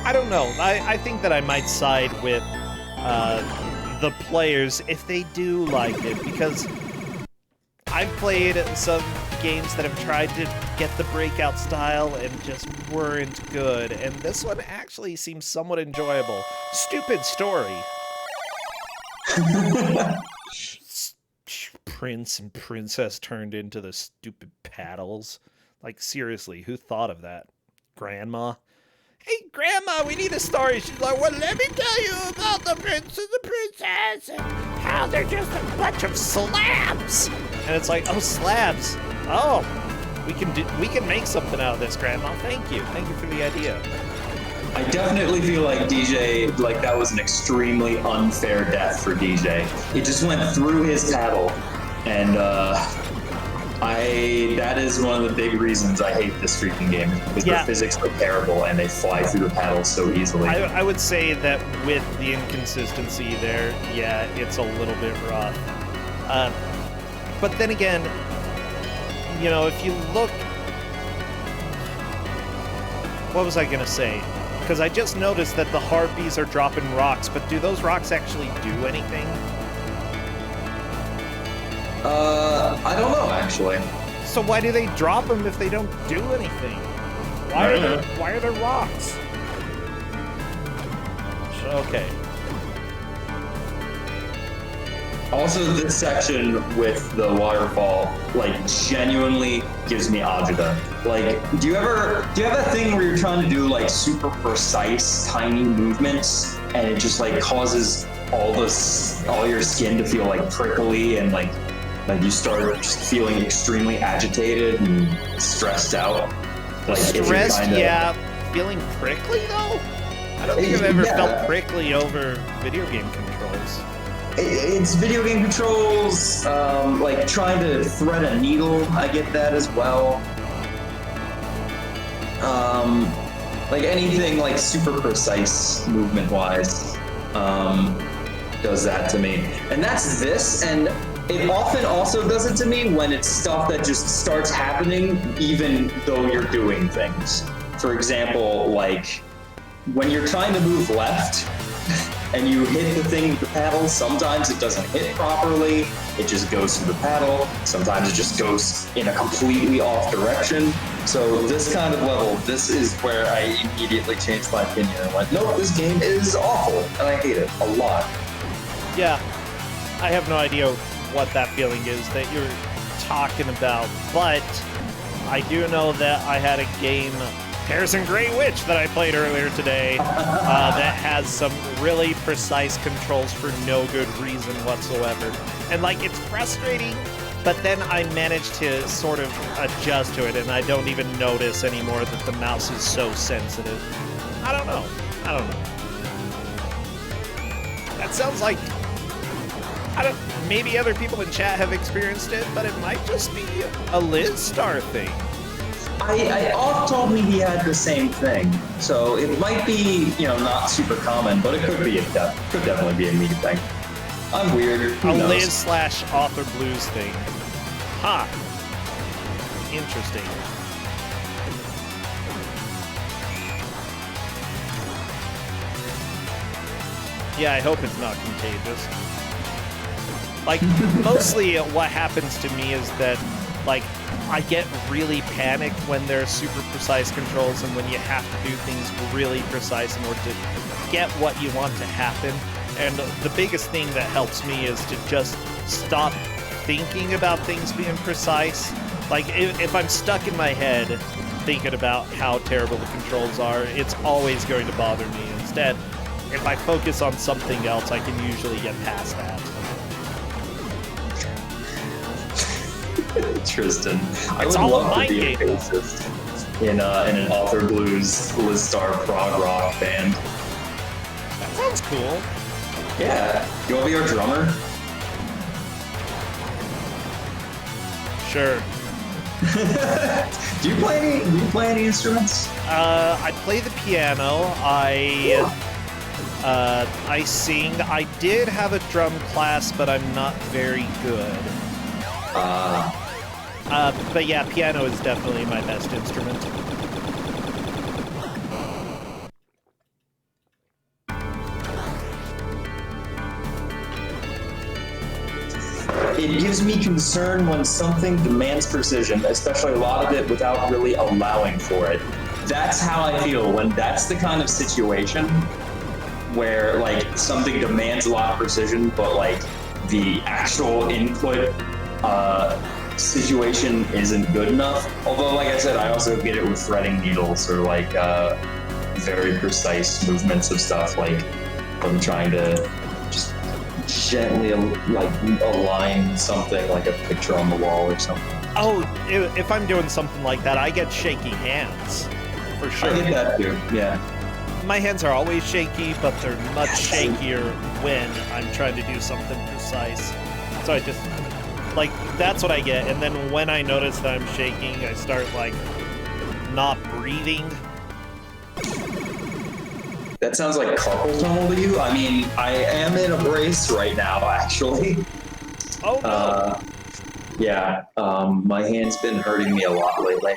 I don't know. I think that I might side with the players if they do like it, because I've played some games that have tried to get the breakout style and just weren't good, and this one actually seems somewhat enjoyable. Stupid story. Prince and princess turned into the stupid paddles. Like, seriously, who thought of that? Grandma? Hey, Grandma, we need a story. She's like, well, let me tell you about the prince and the princess and how they're just a bunch of slabs. And it's like, oh, slabs. Oh, we can make something out of this, Grandma. Thank you. Thank you for the idea. I definitely feel like DJ, like that was an extremely unfair death for DJ. It just went through his paddle, and that is one of the big reasons I hate this freaking game, because the physics are terrible and they fly through the paddle so easily. I would say that with the inconsistency there, yeah, it's a little bit rough. But then again, you know, if you look... What was I going to say? Because I just noticed that the harpies are dropping rocks, but do those rocks actually do anything? I don't know, actually. So why do they drop them if they don't do anything? Why are there rocks? Okay. Also, this section with the waterfall, like, genuinely gives me agita. Like, do you have a thing where you're trying to do, like, super precise, tiny movements, and it just, like, causes all your skin to feel, like, prickly, and, like you start just feeling extremely agitated and stressed out? Like, stressed, yeah. Feeling prickly, though? I don't think I've ever felt prickly over video game controls. it's video game controls, like trying to thread a needle. I get that as well. Like anything like super precise movement wise, does that to me. And that's this, and it often also does it to me when it's stuff that just starts happening even though you're doing things. For example, like when you're trying to move left and you hit the thing with the paddle, sometimes it doesn't hit properly, it just goes through the paddle, sometimes it just goes in a completely off direction. So this kind of level, this is where I immediately changed my opinion and went, nope, this game is awful, and I hate it a lot. Yeah, I have no idea what that feeling is that you're talking about, but I do know that I had a game, Harrison Grey Witch, that I played earlier today that has some really precise controls for no good reason whatsoever. And like, it's frustrating, but then I managed to sort of adjust to it, and I don't even notice anymore that the mouse is so sensitive. I don't know. That sounds like, maybe other people in chat have experienced it, but it might just be a Liz Star thing. Off told me he had the same thing, so it might be, not super common, but it could definitely be a me thing. I'm weird. Who knows? Liz/Author Blues thing. Huh. Interesting. Yeah, I hope it's not contagious. Like, mostly what happens to me is that, like, I get really panicked when there's super precise controls and when you have to do things really precise in order to get what you want to happen. And the biggest thing that helps me is to just stop thinking about things being precise. Like, if I'm stuck in my head thinking about how terrible the controls are, it's always going to bother me. Instead, if I focus on something else, I can usually get past that. Tristan, I It's would all a love to mind be a game. bassist in an Author Blues Liz Star prog rock band. That sounds cool. Yeah, you want to be our drummer? Sure. Do you play any instruments? I play the piano. I sing. I did have a drum class, but I'm not very good. But yeah, piano is definitely my best instrument. It gives me concern when something demands precision, especially a lot of it without really allowing for it. That's how I feel when that's the kind of situation where like something demands a lot of precision, but like the actual input situation isn't good enough. Although, like I said, I also get it with threading needles or like very precise movements of stuff, like I'm trying to just gently like align something like a picture on the wall or something. Oh, if I'm doing something like that, I get shaky hands, for sure. I get that too, yeah. My hands are always shaky, but they're much shakier when I'm trying to do something precise. So I just, like, that's what I get. And then when I notice that I'm shaking, I start, like, not breathing. That sounds like carpal tunnel to you? I mean, I am in a brace right now, actually. Oh, no. Yeah, my hand's been hurting me a lot lately.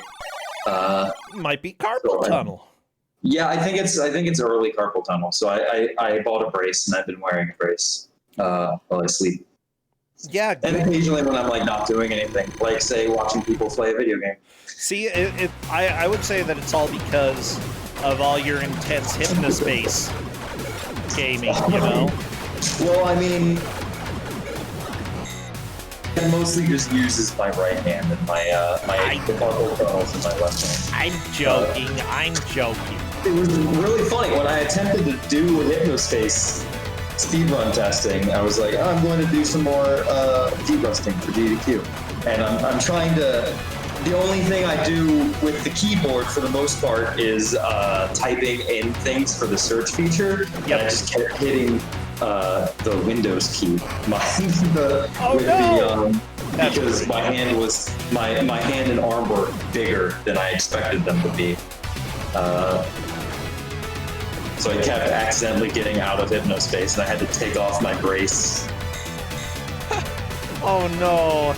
Might be carpal tunnel. Yeah, I think it's early carpal tunnel. So I bought a brace and I've been wearing a brace while I sleep. Yeah. And occasionally when I'm like not doing anything, like say watching people play a video game. See, I would say that it's all because of all your intense hypnospace gaming, you know? Well, I mean, it mostly just uses my right hand and my carpal tunnels in my left hand. I'm joking. It was really funny when I attempted to do hypnospace speedrun testing. I was like, oh, I'm going to do some more debusting for GDQ, and I'm trying to. The only thing I do with the keyboard for the most part is typing in things for the search feature. Yep. And I just kept hitting the Windows key. Because my hand and arm were bigger than I expected them to be. So I kept accidentally getting out of hypnospace, and I had to take off my brace. Oh no.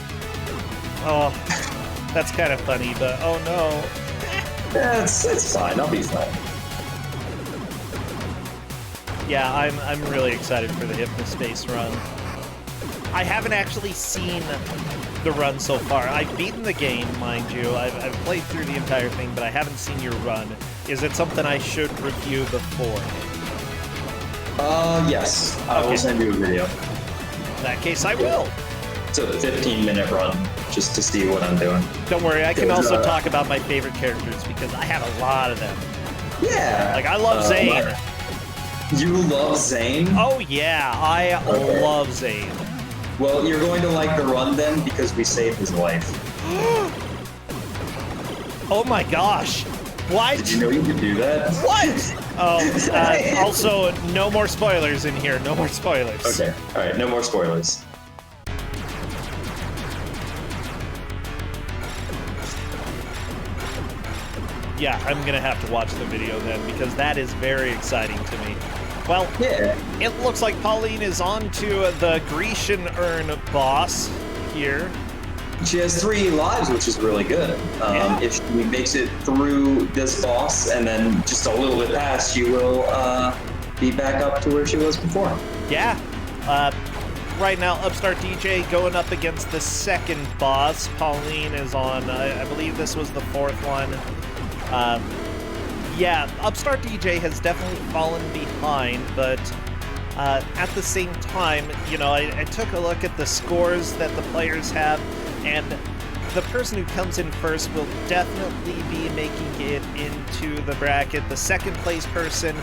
Oh, that's kind of funny, but oh no. Yeah, it's fine. I'll be fine. Yeah, I'm really excited for the hypnospace run. I haven't actually seen the run so far. I've beaten the game, mind you. I've played through the entire thing, but I haven't seen your run. Is it something I should review before? Yes. I will send you a video. In that case, I will. It's a 15-minute run, just to see what I'm doing. Don't worry, I can also talk about my favorite characters, because I have a lot of them. Yeah. Like, I love Zane. You love Zane? Oh yeah, I love Zane. Well, you're going to like the run then, because we saved his life. Oh my gosh. What? Did you know you could do that? What? Oh, also, no more spoilers in here. No more spoilers. Okay. All right. No more spoilers. Yeah, I'm gonna have to watch the video then, because that is very exciting to me. Well, yeah. It looks like Pauline is on to the Grecian Urn boss here. She has 3 lives, which is really good. If she makes it through this boss and then just a little bit past, she will be back up to where she was before. Yeah. Right now, Upstart DJ going up against the second boss. Pauline is on, I believe this was the 4th one. Yeah, Upstart DJ has definitely fallen behind, but at the same time, you know, I took a look at the scores that the players have, and the person who comes in first will definitely be making it into the bracket. The second place person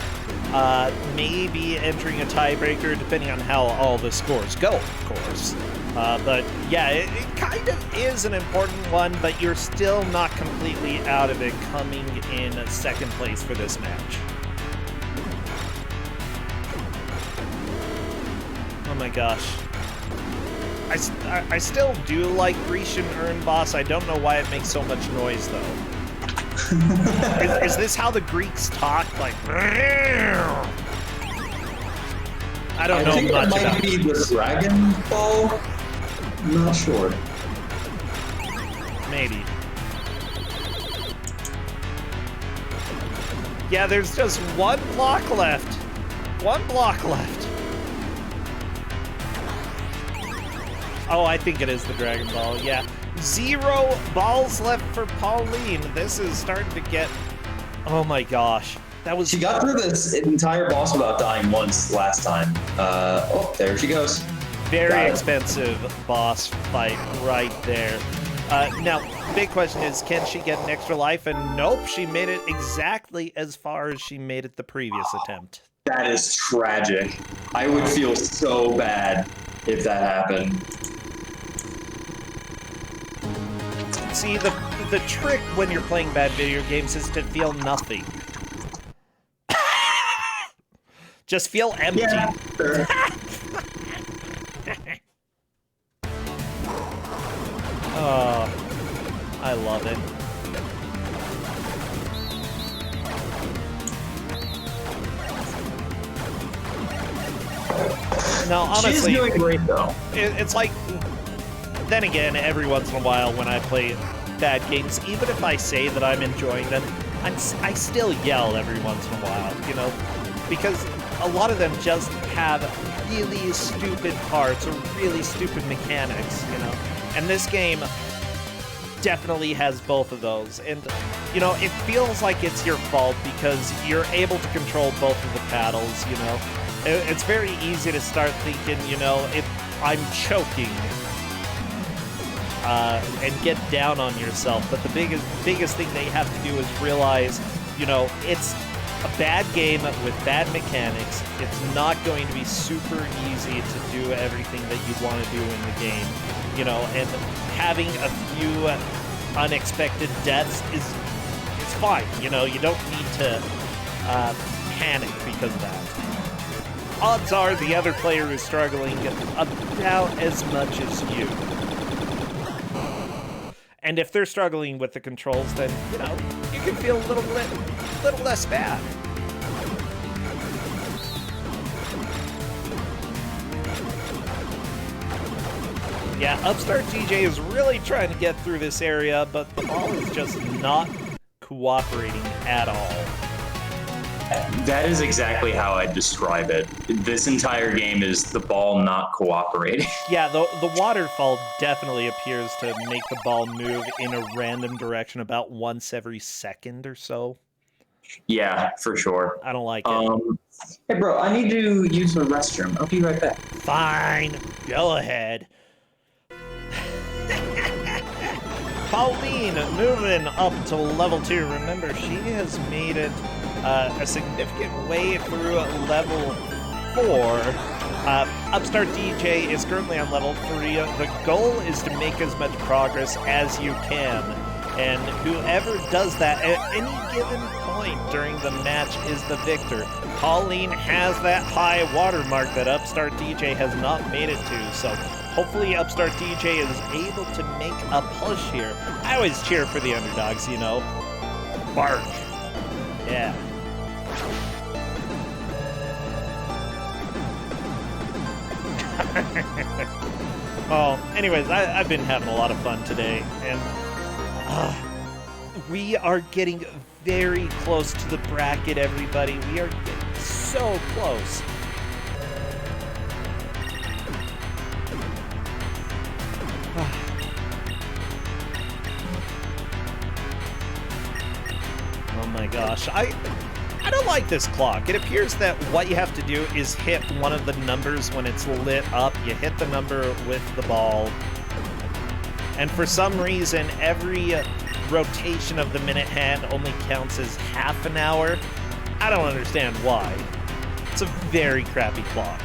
may be entering a tiebreaker, depending on how all the scores go, of course. But yeah, it kind of is an important one, but you're still not completely out of it coming in second place for this match. Oh my gosh. I still do like Grecian Urn boss. I don't know why it makes so much noise, though. Is this how the Greeks talk? Like, I don't know think much it might about be it. the Dragon Ball. I'm not sure. Maybe. Yeah, there's just one block left. One block left. Oh, I think it is the Dragon Ball, yeah. 0 balls left for Pauline. This is starting to get... Oh my gosh. That was... She got through this entire boss without dying once last time. Oh, there she goes. Very expensive boss fight right there. Now, big question is, can she get an extra life? And nope, she made it exactly as far as she made it the previous attempt. That is tragic. I would feel so bad if that happened. See, the trick when you're playing bad video games is to feel nothing. Just feel empty. Yeah, sure. Oh, I love it. No, honestly, She's doing great though. It's like, then again, every once in a while when I play bad games, even if I say that I'm enjoying them, I still yell every once in a while, you know, because a lot of them just have really stupid parts or really stupid mechanics, you know, and this game definitely has both of those, and, you know, it feels like it's your fault because you're able to control both of the paddles, you know. It's very easy to start thinking, you know, if I'm choking, and get down on yourself. But the biggest thing that you have to do is realize, you know, it's a bad game with bad mechanics. It's not going to be super easy to do everything that you want to do in the game, you know, and having a few unexpected deaths is fine. You know, you don't need to panic because of that. odds are the other player is struggling about as much as you. And if they're struggling with the controls, then, you know, you can feel a little less bad. Yeah, Upstart DJ is really trying to get through this area, but the ball is just not cooperating at all. That is exactly how I describe it. This entire game is the ball not cooperating. Yeah, the waterfall definitely appears to make the ball move in a random direction about once every second or so. Yeah, for sure. I don't like it. Hey, bro, I need to use the restroom. I'll be right back. Fine, go ahead. Pauline moving up to level 2. Remember, she has made it a significant way through level 4. Upstart DJ is currently on level 3. The goal is to make as much progress as you can. And whoever does that at any given point during the match is the victor. Pauline has that high watermark that Upstart DJ has not made it to, so hopefully Upstart DJ is able to make a push here. I always cheer for the underdogs, you know. Bark. Yeah. Oh, anyways, I've been having a lot of fun today, and we are getting very close to the bracket, everybody. We are getting so close. Oh my gosh, I don't like this clock. It appears that what you have to do is hit one of the numbers when it's lit up. You hit the number with the ball. And for some reason, every rotation of the minute hand only counts as half an hour. I don't understand why. It's a very crappy clock.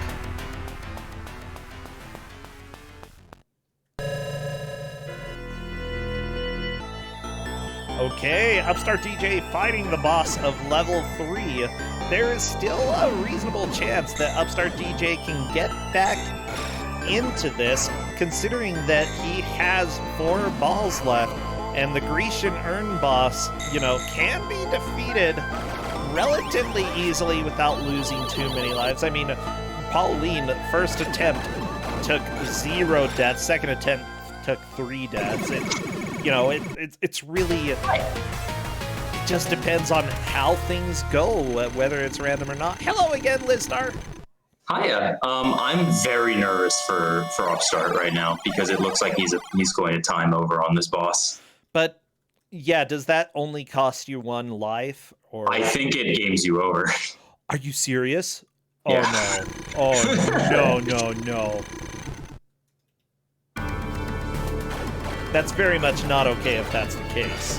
Okay, Upstart DJ fighting the boss of level 3. There is still a reasonable chance that Upstart DJ can get back into this, considering that he has 4 balls left, and the Grecian Urn boss, you know, can be defeated relatively easily without losing too many lives. I mean, Pauline, first attempt took 0 deaths, second attempt took 3 deaths. It's really, it just depends on how things go, whether it's random or not. Hello again, Lizstar. Hiya. I'm very nervous for Upstart right now because it looks like he's going to time over on this boss. But yeah, does that only cost you 1 life? Or I think it games you over. Are you serious? Yeah. Oh no. Oh no. That's very much not okay if that's the case.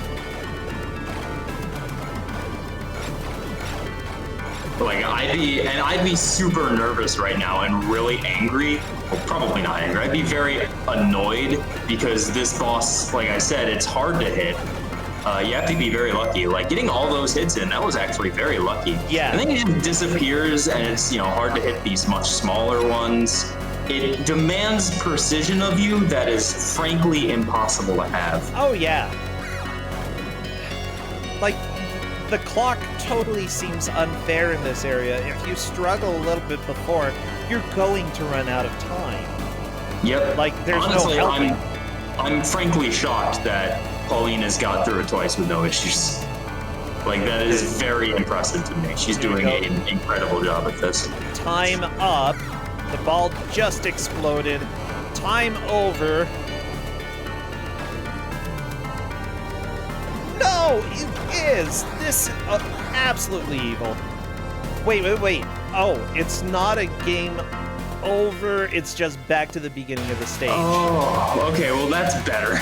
Like, I'd be super nervous right now and really angry. Well, probably not angry. I'd be very annoyed because this boss, like I said, it's hard to hit. You have to be very lucky. Like, getting all those hits in, that was actually very lucky. Yeah. And then it just disappears, and it's, you know, hard to hit these much smaller ones. It demands precision of you that is frankly impossible to have. Oh yeah. Like, the clock totally seems unfair in this area. If you struggle a little bit before, you're going to run out of time. Yep. Like, there's honestly, no helping. I'm frankly shocked that Pauline has got through it twice with no issues. Like, that is very impressive to me. She's doing an incredible job at this. Time up. The ball just exploded. Time over. No, it is. This is absolutely evil. Wait. Oh, it's not a game over. It's just back to the beginning of the stage. Oh, okay. Well, that's better.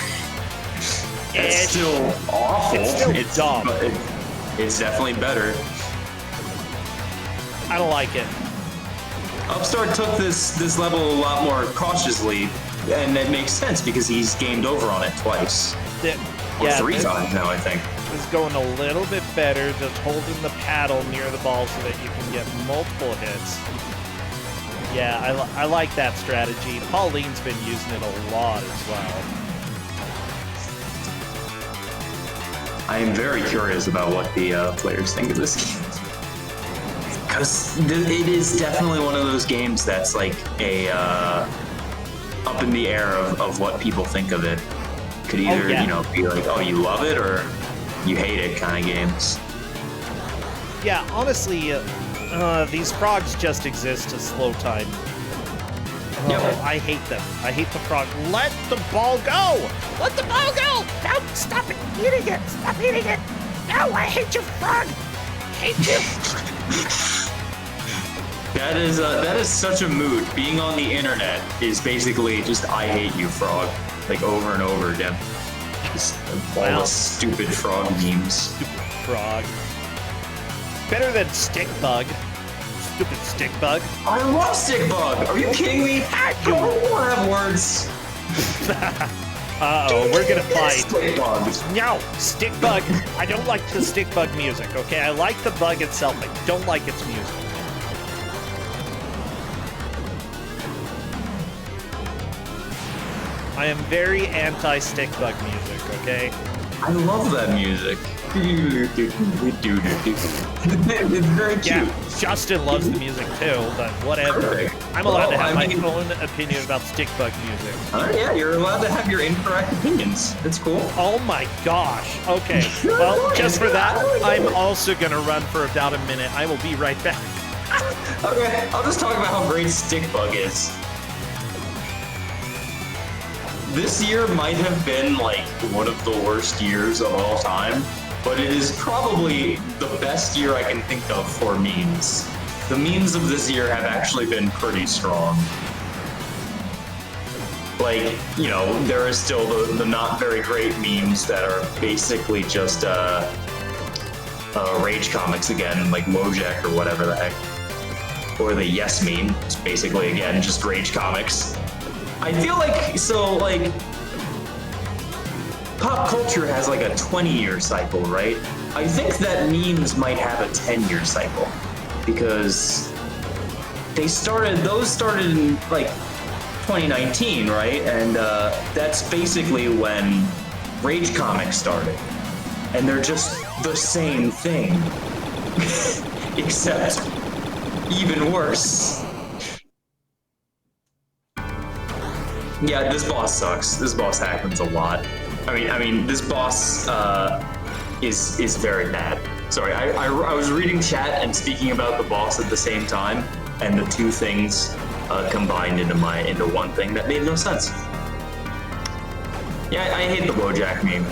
It's still awful. It's still dumb. It's definitely better. I don't like it. Upstart took this level a lot more cautiously, and it makes sense because he's gamed over on it twice. Or 3 times now, I think. It's going a little bit better, just holding the paddle near the ball so that you can get multiple hits. Yeah, I like that strategy. Pauline's been using it a lot as well. I am very curious about what the players think of this game. Because it is definitely one of those games that's like a up in the air of what people think of it. Could either, be like, oh, you love it, or you hate it kind of games. Yeah, honestly, these frogs just exist to slow time. I hate them. I hate the frog. Let the ball go! Let the ball go! No, stop it! Eating it! Stop eating it! No, I hate you, frog! I hate you! That is such a mood. Being on the internet is basically just I hate you, frog, like over and over again. Just all the stupid frog memes. Stupid frog. Better than stick bug. Stupid stick bug. I love stick bug. Are you kidding me? I don't want to have words. Uh-oh, we're gonna fight. Stick bug. No, stick bug. I don't like the stick bug music, okay? I like the bug itself. I don't like its music. I am very anti-stick bug music, okay? I love that music. It's very cute. Yeah, Justin loves the music too, but whatever. Perfect. I'm allowed to have my own opinion about stick bug music. Yeah, you're allowed to have your incorrect opinions. That's cool. Oh my gosh. Okay, well, just for that, I'm also gonna run for about a minute. I will be right back. Okay, I'll just talk about how great stick bug is. This year might have been like one of the worst years of all time, but it is probably the best year I can think of for memes. The memes of this year have actually been pretty strong. Like, there are still the not very great memes that are basically just rage comics again, like Wojak or whatever the heck. Or the yes meme, it's basically again just rage comics. I feel like, pop culture has like a 20-year cycle, right? I think that memes might have a 10-year cycle because those started in like 2019, right? And that's basically when rage comics started. And they're just the same thing, except even worse. Yeah, this boss sucks. This boss happens a lot. I mean, this boss is very bad. Sorry, I was reading chat and speaking about the boss at the same time, and the two things combined into one thing that made no sense. Yeah, I hate the Wojak meme.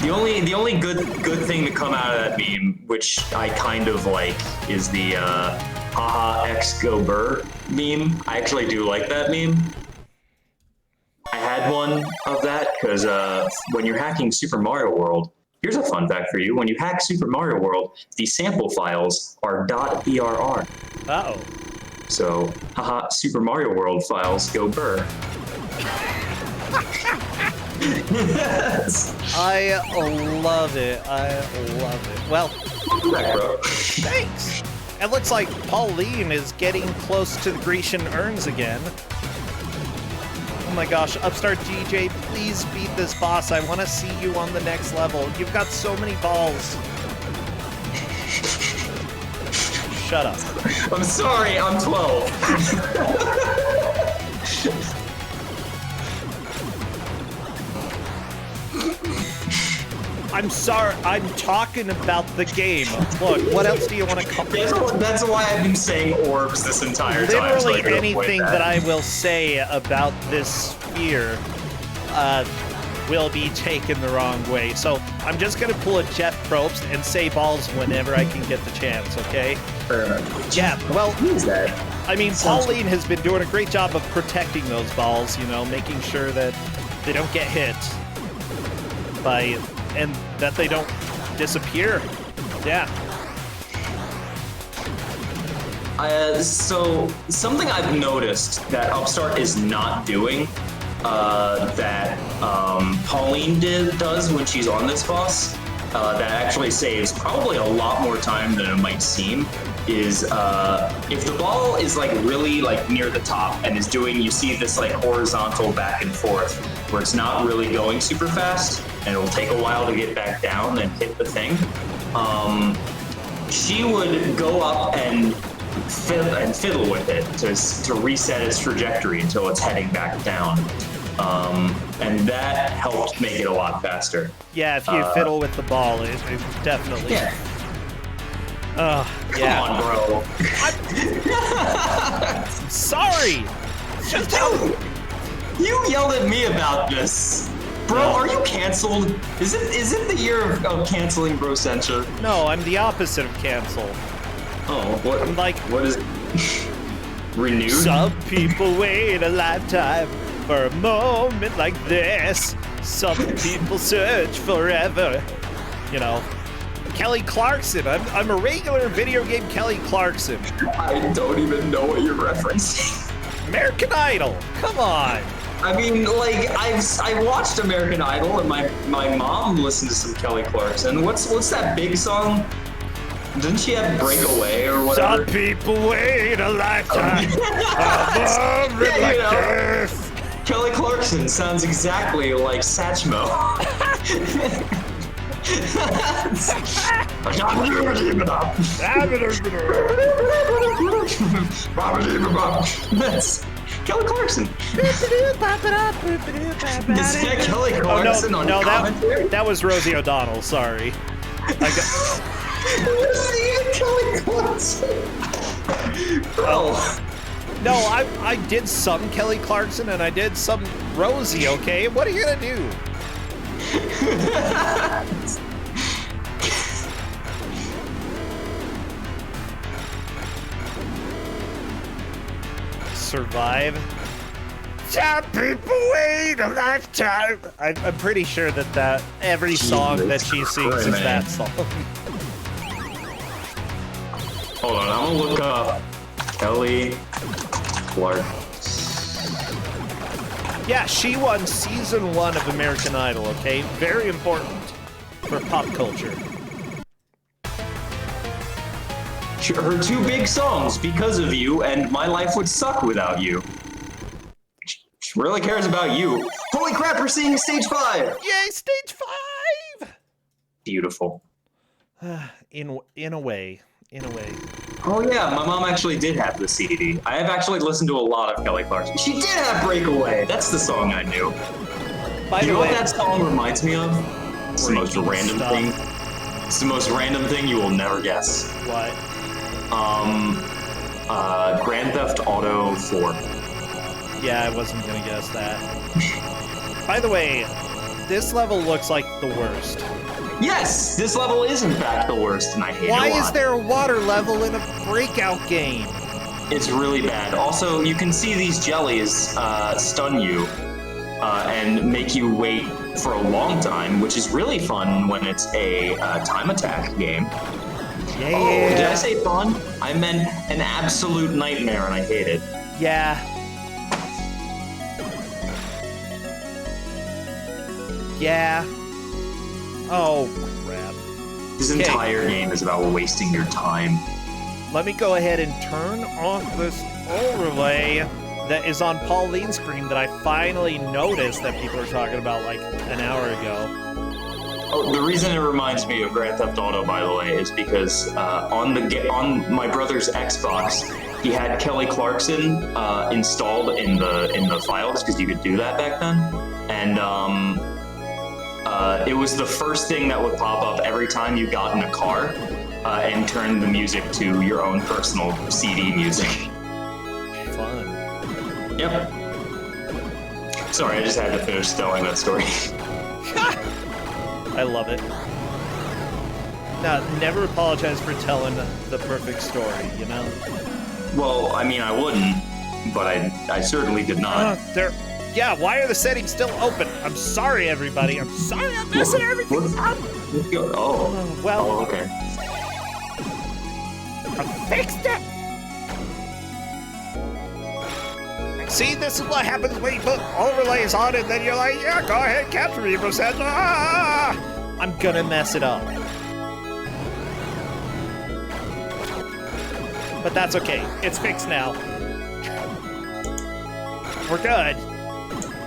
The only good thing to come out of that meme, which I kind of like, is the haha X go burr meme. I actually do like that meme. I had one of that because when you're hacking Super Mario World, here's a fun fact for you. When you hack Super Mario World, the sample files are .brr. Uh-oh. So, haha, Super Mario World files go burr. Yes. I love it. I love it. Well, Bro. thanks. It looks like Pauline is getting close to the Grecian urns again. Oh my gosh, Upstart DJ, please beat this boss. I want to see you on the next level. You've got so many balls. Shut up. I'm sorry, I'm 12. I'm sorry, I'm talking about the game. Look, what else do you want to call me? That's why I've been saying orbs this entire time. Literally so anything that I will say about this sphere will be taken the wrong way. So I'm just going to pull a Jeff Probst and say balls whenever I can get the chance, okay? Yeah, well, Who's that? I mean, Pauline has been doing a great job of protecting those balls, making sure that they don't get hit and that they don't disappear. Yeah. So something I've noticed that Upstart is not doing, that Pauline does when she's on this boss, that actually saves probably a lot more time than it might seem is if the ball is like really like near the top and is doing, you see this like horizontal back and forth where it's not really going super fast and it'll take a while to get back down and hit the thing. She would go up and fiddle with it to reset its trajectory until it's heading back down. And that helped make it a lot faster. Yeah, if you fiddle with the ball, it definitely. Yeah. Yeah. Come on, bro. I'm sorry. You yelled at me about this. Bro, are you canceled? Is it the year of canceling Bro Sencha? No, I'm the opposite of cancel. Oh, what? I'm like, what is it? Renewed? Some people wait a lifetime for a moment like this. Some people search forever. You know, Kelly Clarkson. I'm a regular video game Kelly Clarkson. I don't even know what you're referencing. American Idol. Come on. I mean, like, I watched American Idol, and my mom listened to some Kelly Clarkson. What's that big song? Didn't she have Breakaway or whatever? Some people wait a lifetime. A moment like this. Kelly Clarkson sounds exactly like Satchmo. That's Kelly Clarkson. Is that Kelly Clarkson on commentary? That was Rosie O'Donnell. Sorry. Kelly Clarkson. Bro. No, I did some Kelly Clarkson and I did some Rosie. Okay, what are you gonna do? Survive. Some people wait a lifetime. I'm pretty sure that every song that she sings is that song. Hold on, I'm gonna look up Kelly Clark. Yeah, she won season 1 of American Idol, okay? Very important for pop culture. Her 2 big songs, Because of You and My Life Would Suck Without You. She really cares about you. Holy crap, we're seeing stage 5! Yay, stage 5! Beautiful. In a way. Oh yeah, my mom actually did have the CD. I have actually listened to a lot of Kelly Clarkson. She did have Breakaway. That's the song I knew. By You the know way, what that song reminds me of? It's the most random thing. It's the most random thing you will never guess. What? Grand Theft Auto 4. Yeah, I wasn't gonna guess that. By the way, this level looks like the worst. Yes, this level is in fact the worst, and I hate it a lot. Why is there a water level in a breakout game? It's really bad. Also, you can see these jellies stun you and make you wait for a long time, which is really fun when it's a time attack game. Yeah. Oh, did I say fun? I meant an absolute nightmare, and I hate it. Yeah. Yeah. Oh, crap. This entire game is about wasting your time. Let me go ahead and turn off this overlay that is on Pauline's screen that I finally noticed that people are talking about like an hour ago. Oh, the reason it reminds me of Grand Theft Auto, by the way, is because on my brother's Xbox, he had Kelly Clarkson installed in the files because you could do that back then, and it was the first thing that would pop up every time you got in a car and turned the music to your own personal CD music. Fun. Yep. Sorry, I just had to finish telling that story. I love it. Now, never apologize for telling the perfect story, you know? Well, I mean, I wouldn't, but I certainly did not. Yeah, why are the settings still open? I'm sorry, everybody. I'm sorry I'm messing everything up. Oh. Well. Oh, okay. I fixed it. See, this is what happens when you put overlays on and then you're like, yeah, go ahead, capture me, Process. I'm gonna mess it up. But that's okay. It's fixed now. We're good.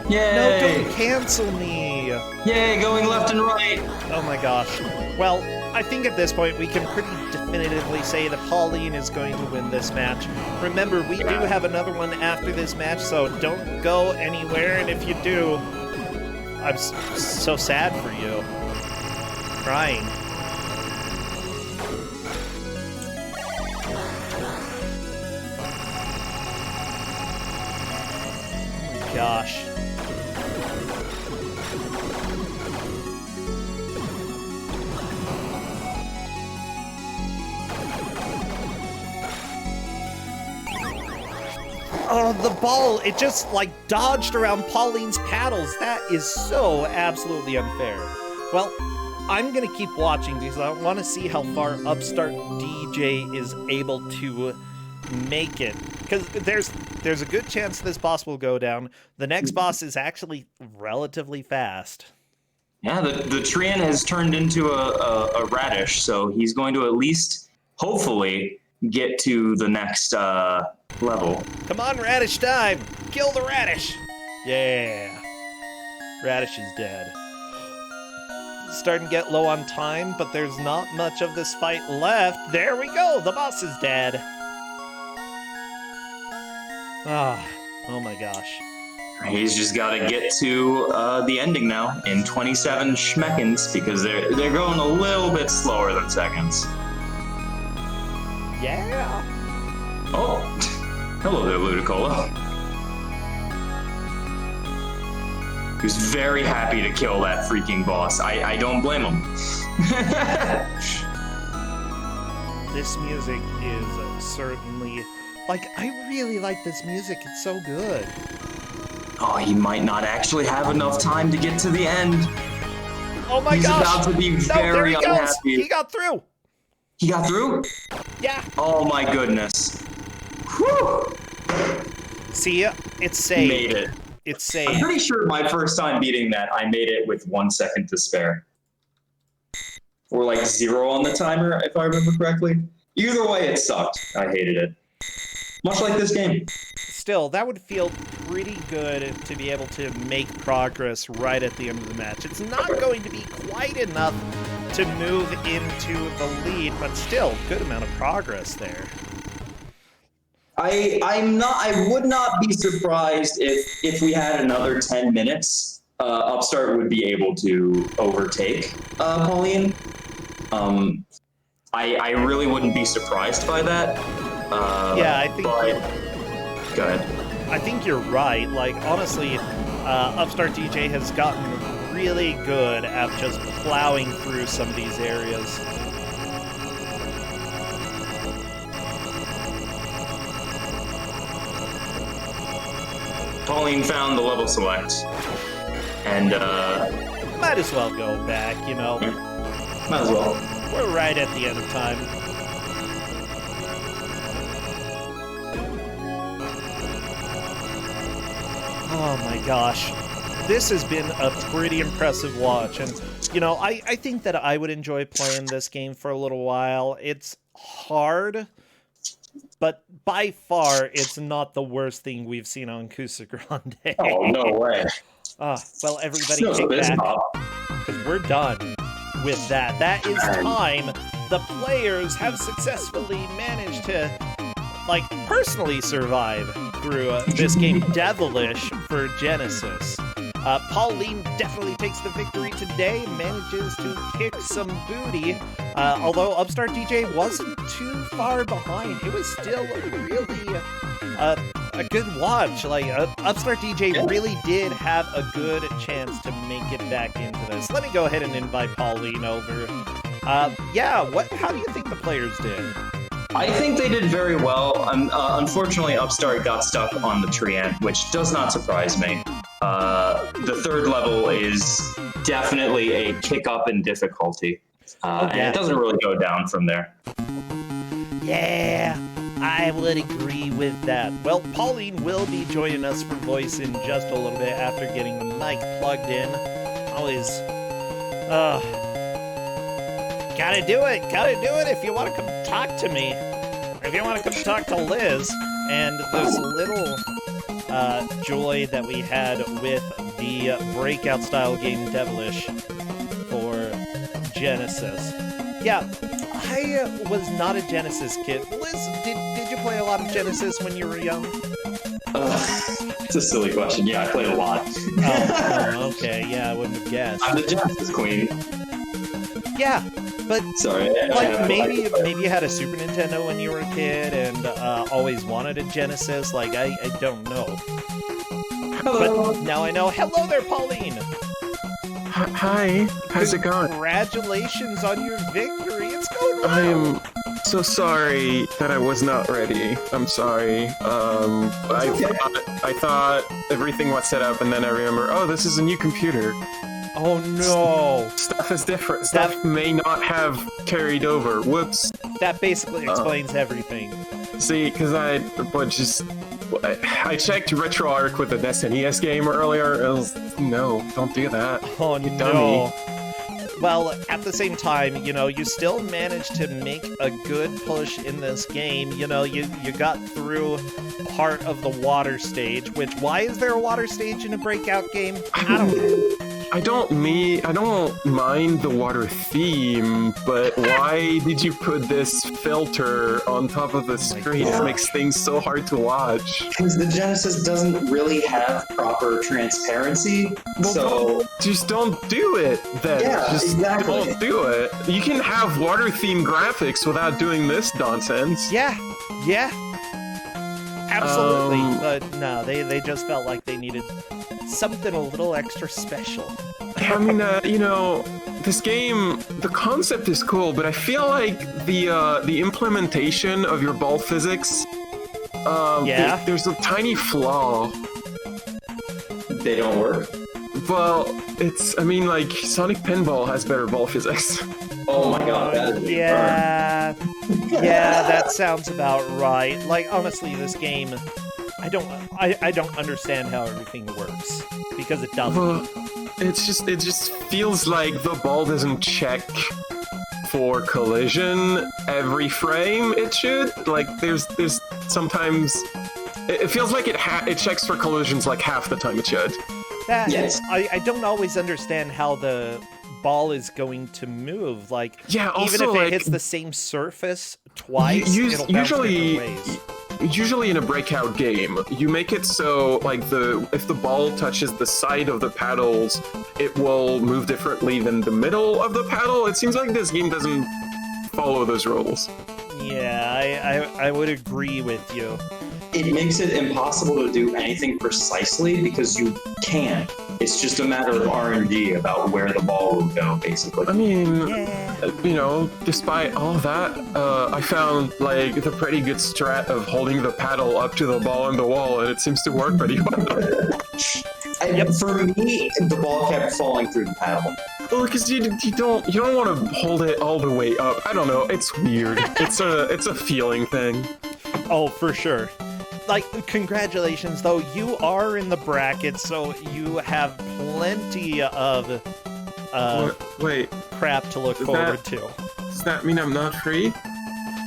Yay! No, don't cancel me. Yay, going left and right. Oh my gosh. Well, I think at this point we can pretty definitively say that Pauline is going to win this match. Remember, we do have another one after this match, so don't go anywhere, and if you do, I'm so sad for you. Crying. Oh my gosh. Oh, the ball, it just like dodged around Pauline's paddles. That is so absolutely unfair. Well, I'm gonna keep watching because I want to see how far Upstart DJ is able to make it. Because there's a good chance this boss will go down. The next boss is actually relatively fast. Yeah, the Treant has turned into a radish, so he's going to at least, hopefully, get to the next level. Come on, Radish time! Kill the Radish! Yeah. Radish is dead. Starting to get low on time, but there's not much of this fight left. There we go! The boss is dead. Oh my gosh. He's just got to get to the ending now in 27 schmeckens because they're going a little bit slower than seconds. Yeah. Oh, hello there, Ludicolo. He was very happy to kill that freaking boss. I don't blame him. This music is certainly... Like, I really like this music. It's so good. Oh, he might not actually have enough time to get to the end. Oh my He's gosh! about to be very there he goes. unhappy. He got through! He got through? Yeah. Oh my goodness. Whew. See ya? It's saved. Made it. It's saved. I'm pretty sure my first time beating that, I made it with 1 second to spare. Or like 0 on the timer, if I remember correctly. Either way, it sucked. I hated it. Much like this game. Still, that would feel pretty good to be able to make progress right at the end of the match. It's not going to be quite enough to move into the lead, but still, good amount of progress there. I would not be surprised if we had another 10 minutes, Upstart would be able to overtake Pauline. I really wouldn't be surprised by that. Yeah, I think... Go ahead. I think you're right. Like, honestly, Upstart DJ has gotten really good at just plowing through some of these areas. Pauline found the level select, and Might as well go back, you know. might as well. We're right at the end of time. Oh my gosh. This has been a pretty impressive watch, and, you know, I think that I would enjoy playing this game for a little while. It's hard, but by far, it's not the worst thing we've seen on Ku5ogrande. Oh, no way. Well, everybody kick back, because we're done with that. That is time. The players have successfully managed to, like, personally survive through this game, Devilish, for Genesis. Pauline definitely takes the victory today, manages to kick some booty, although Upstart DJ wasn't too far behind. It was still really a good watch. Like, Upstart DJ really did have a good chance to make it back into this. Let me go ahead and invite Pauline over. Yeah, how do you think the players did? I think they did very well. Unfortunately, Upstart got stuck on the Treant, which does not surprise me. The third level is definitely a kick up in difficulty, and it doesn't really go down from there. Yeah, I would agree with that. Well, Pauline will be joining us for voice in just a little bit after getting the mic plugged in. Always, Gotta do it if you want to come talk to me. If you want to come talk to Liz. And this little joy that we had with the breakout style game Devilish for Genesis. Yeah, I was not a Genesis kid. Liz, did you play a lot of Genesis when you were young? It's a silly question. Yeah, I played a lot. Oh, okay. Yeah, I wouldn't have guessed. I'm the Genesis queen. Yeah, but sorry. Like maybe you had a Super Nintendo when you were a kid and always wanted a Genesis. Like I don't know. Hello. But now I know. Hello there, Pauline. Hi, how's it going? Congratulations on your victory. It's going well. I am so sorry that I was not ready. I'm sorry. I thought everything was set up, and then I remember, oh, this is a new computer. Oh no! Stuff is different. Stuff may not have carried over. Whoops. That basically explains everything. See, because I checked RetroArch with the SNES game earlier. It was, no, don't do that. Oh you no! Dummy. Well, at the same time, you know, you still managed to make a good push in this game. You know, you got through part of the water stage. Which, why is there a water stage in a breakout game? I don't know. I don't mind the water theme, but why did you put this filter on top of the screen? It makes things so hard to watch. Because the Genesis doesn't really have proper transparency, well, so... Just don't do it, then. Yeah, just exactly. Don't do it. You can have water-themed graphics without doing this nonsense. Yeah. Absolutely. But no, they just felt like they needed something a little extra special. I mean, you know, this game, the concept is cool, but I feel like the implementation of your ball physics, there's a tiny flaw. They don't work? Well, I mean, like, Sonic Pinball has better ball physics. Oh my god, that is yeah, that sounds about right. Like, honestly, this game, I don't understand how everything works because it doesn't. Well, it just feels like the ball doesn't check for collision every frame. It should. Like, there's sometimes it feels like it checks for collisions like half the time it should. Yes. I don't always understand how the ball is going to move. Like, yeah, also, even if it like, hits the same surface twice, it'll bounce different ways. Usually in a breakout game, you make it so, like, if the ball touches the side of the paddles, it will move differently than the middle of the paddle. It seems like this game doesn't follow those rules. Yeah, I would agree with you. It makes it impossible to do anything precisely because you can't. It's just a matter of RNG about where the ball will go, basically. I mean, you know, despite all that, I found, like, the pretty good strat of holding the paddle up to the ball on the wall, and it seems to work pretty well. For me, the ball kept falling through the paddle. Well, because you don't want to hold it all the way up. I don't know. It's weird. It's a feeling thing. Oh, for sure. Like, congratulations, though. You are in the bracket, so you have plenty of crap to look forward to. Does that mean I'm not free?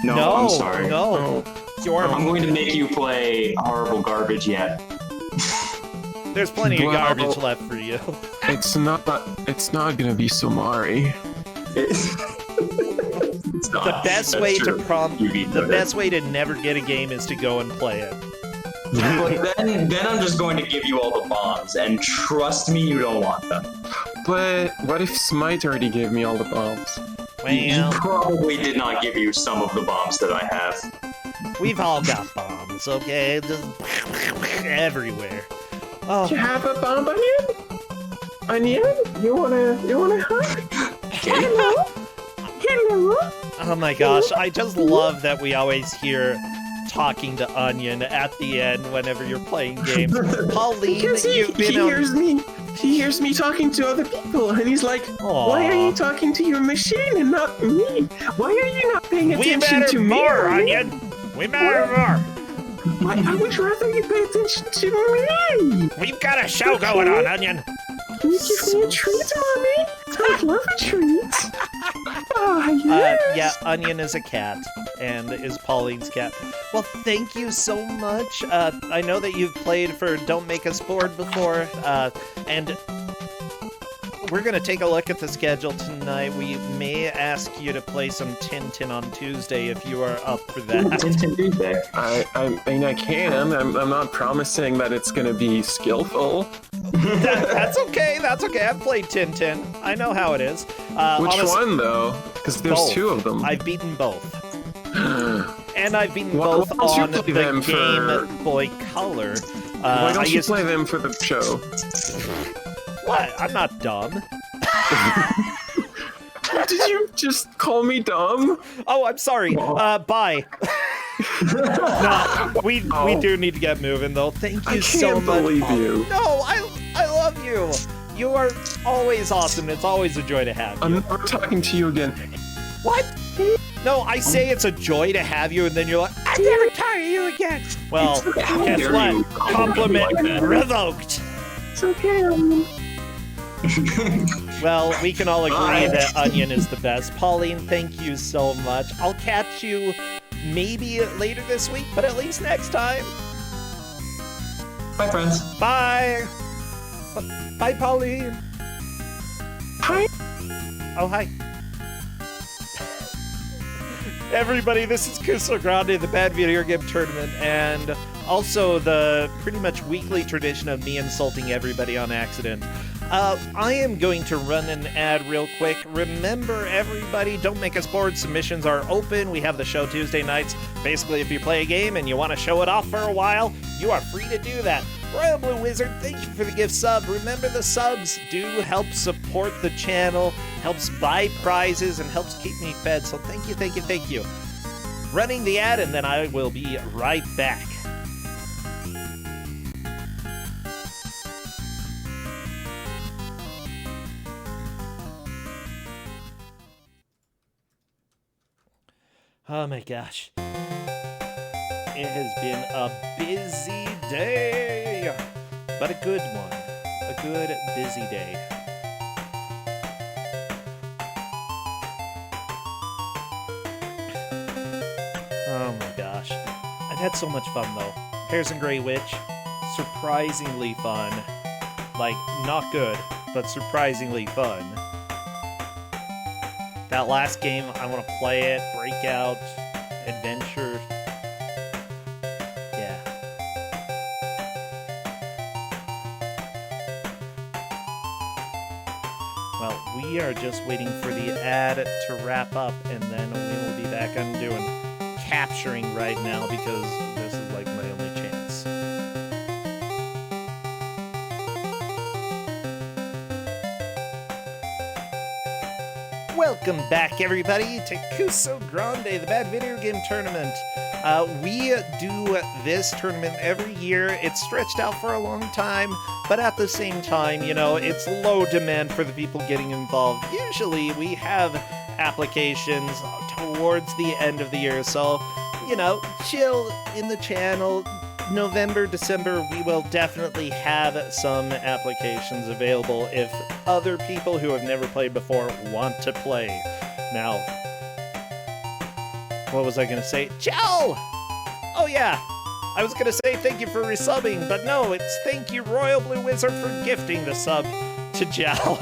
No, I'm sorry. No. I'm going to make you play horrible garbage yet. There's plenty of garbage left for you. It's not gonna be Somari. The best way to never get a game is to go and play it. But then I'm just going to give you all the bombs, and trust me, you don't want them. But what if Smite already gave me all the bombs? Well, he probably did not give you some of the bombs that I have. We've all got bombs, okay? Just everywhere. Oh. Do you have a bomb, Onion? Onion? You wanna hug? Hello? Hello? Oh my gosh, I just love that we always hear talking to Onion at the end whenever you're playing games. Pauline, you've been He hears me talking to other people, and he's like, why are you talking to your machine and not me? Why are you not paying attention to me? Onion! We matter more! I would rather you pay attention to me! We've got a show going on, Onion! Can you give me a treat, Mommy? I'd love a treat! Yeah, Onion is a cat, and is Pauline's cat. Well, thank you so much. I know that you've played for Don't Make Us Bored before, and we're going to take a look at the schedule tonight. We may ask you to play some Tintin on Tuesday if you are up for that. Tintin Tuesday. I mean, I can. I'm not promising that it's going to be skillful. That's okay. That's okay. I've played Tintin. I know how it is. Which one, though? Because there's both. 2 of them. I've beaten both. And I've beaten Why both don't you on the play them for- Game Boy Color. Why don't you play them for the show? What? I'm not dumb. Did you just call me dumb? Oh, I'm sorry. Bye. No, we do need to get moving, though. Thank you so much. I can't believe you. No, I love you. You are always awesome. It's always a joy to have you. I'm never talking to you again. What? No, I say it's a joy to have you, and then you're like, I'm never talking to you again. Well, guess what? Compliment revoked. It's okay. Well, we can all agree that Onion is the best. Pauline, thank you so much. I'll catch you maybe later this week, but at least next time. Bye, friends. Bye. Bye, Pauline. Hi. Oh, hi. Everybody, this is Ku5ogrande, the Bad Video Game Tournament, and also the pretty much weekly tradition of me insulting everybody on accident. I am going to run an ad real quick. Remember, everybody, Don't Make Us Bored. Submissions are open. We have the show Tuesday nights. Basically, if you play a game and you want to show it off for a while, you are free to do that. Royal Blue Wizard, thank you for the gift sub. Remember, the subs do help support the channel, helps buy prizes, and helps keep me fed. So thank you, thank you, thank you. Running the ad, and then I will be right back. Oh my gosh. It has been a busy day, but a good one. A good, busy day. Oh my gosh. I've had so much fun though. Pears and Grey Witch, surprisingly fun. Like, not good, but surprisingly fun. That last game, I want to play it, Breakout, Adventure. Yeah. Well, we are just waiting for the ad to wrap up, and then we will be back. I'm doing capturing right now because this is like my only chance. Welcome back, everybody, to Ku5ogrande, the Bad Video Game Tournament. We do this tournament every year. It's stretched out for a long time, but at the same time, you know, it's low demand for the people getting involved. Usually, we have applications towards the end of the year, so, you know, chill in the channel. November, December, we will definitely have some applications available if other people who have never played before want to play. Now, what was I going to say? Ciao! Oh yeah, I was going to say thank you for resubbing, but no, it's thank you Royal Blue Wizard for gifting the sub to Jal.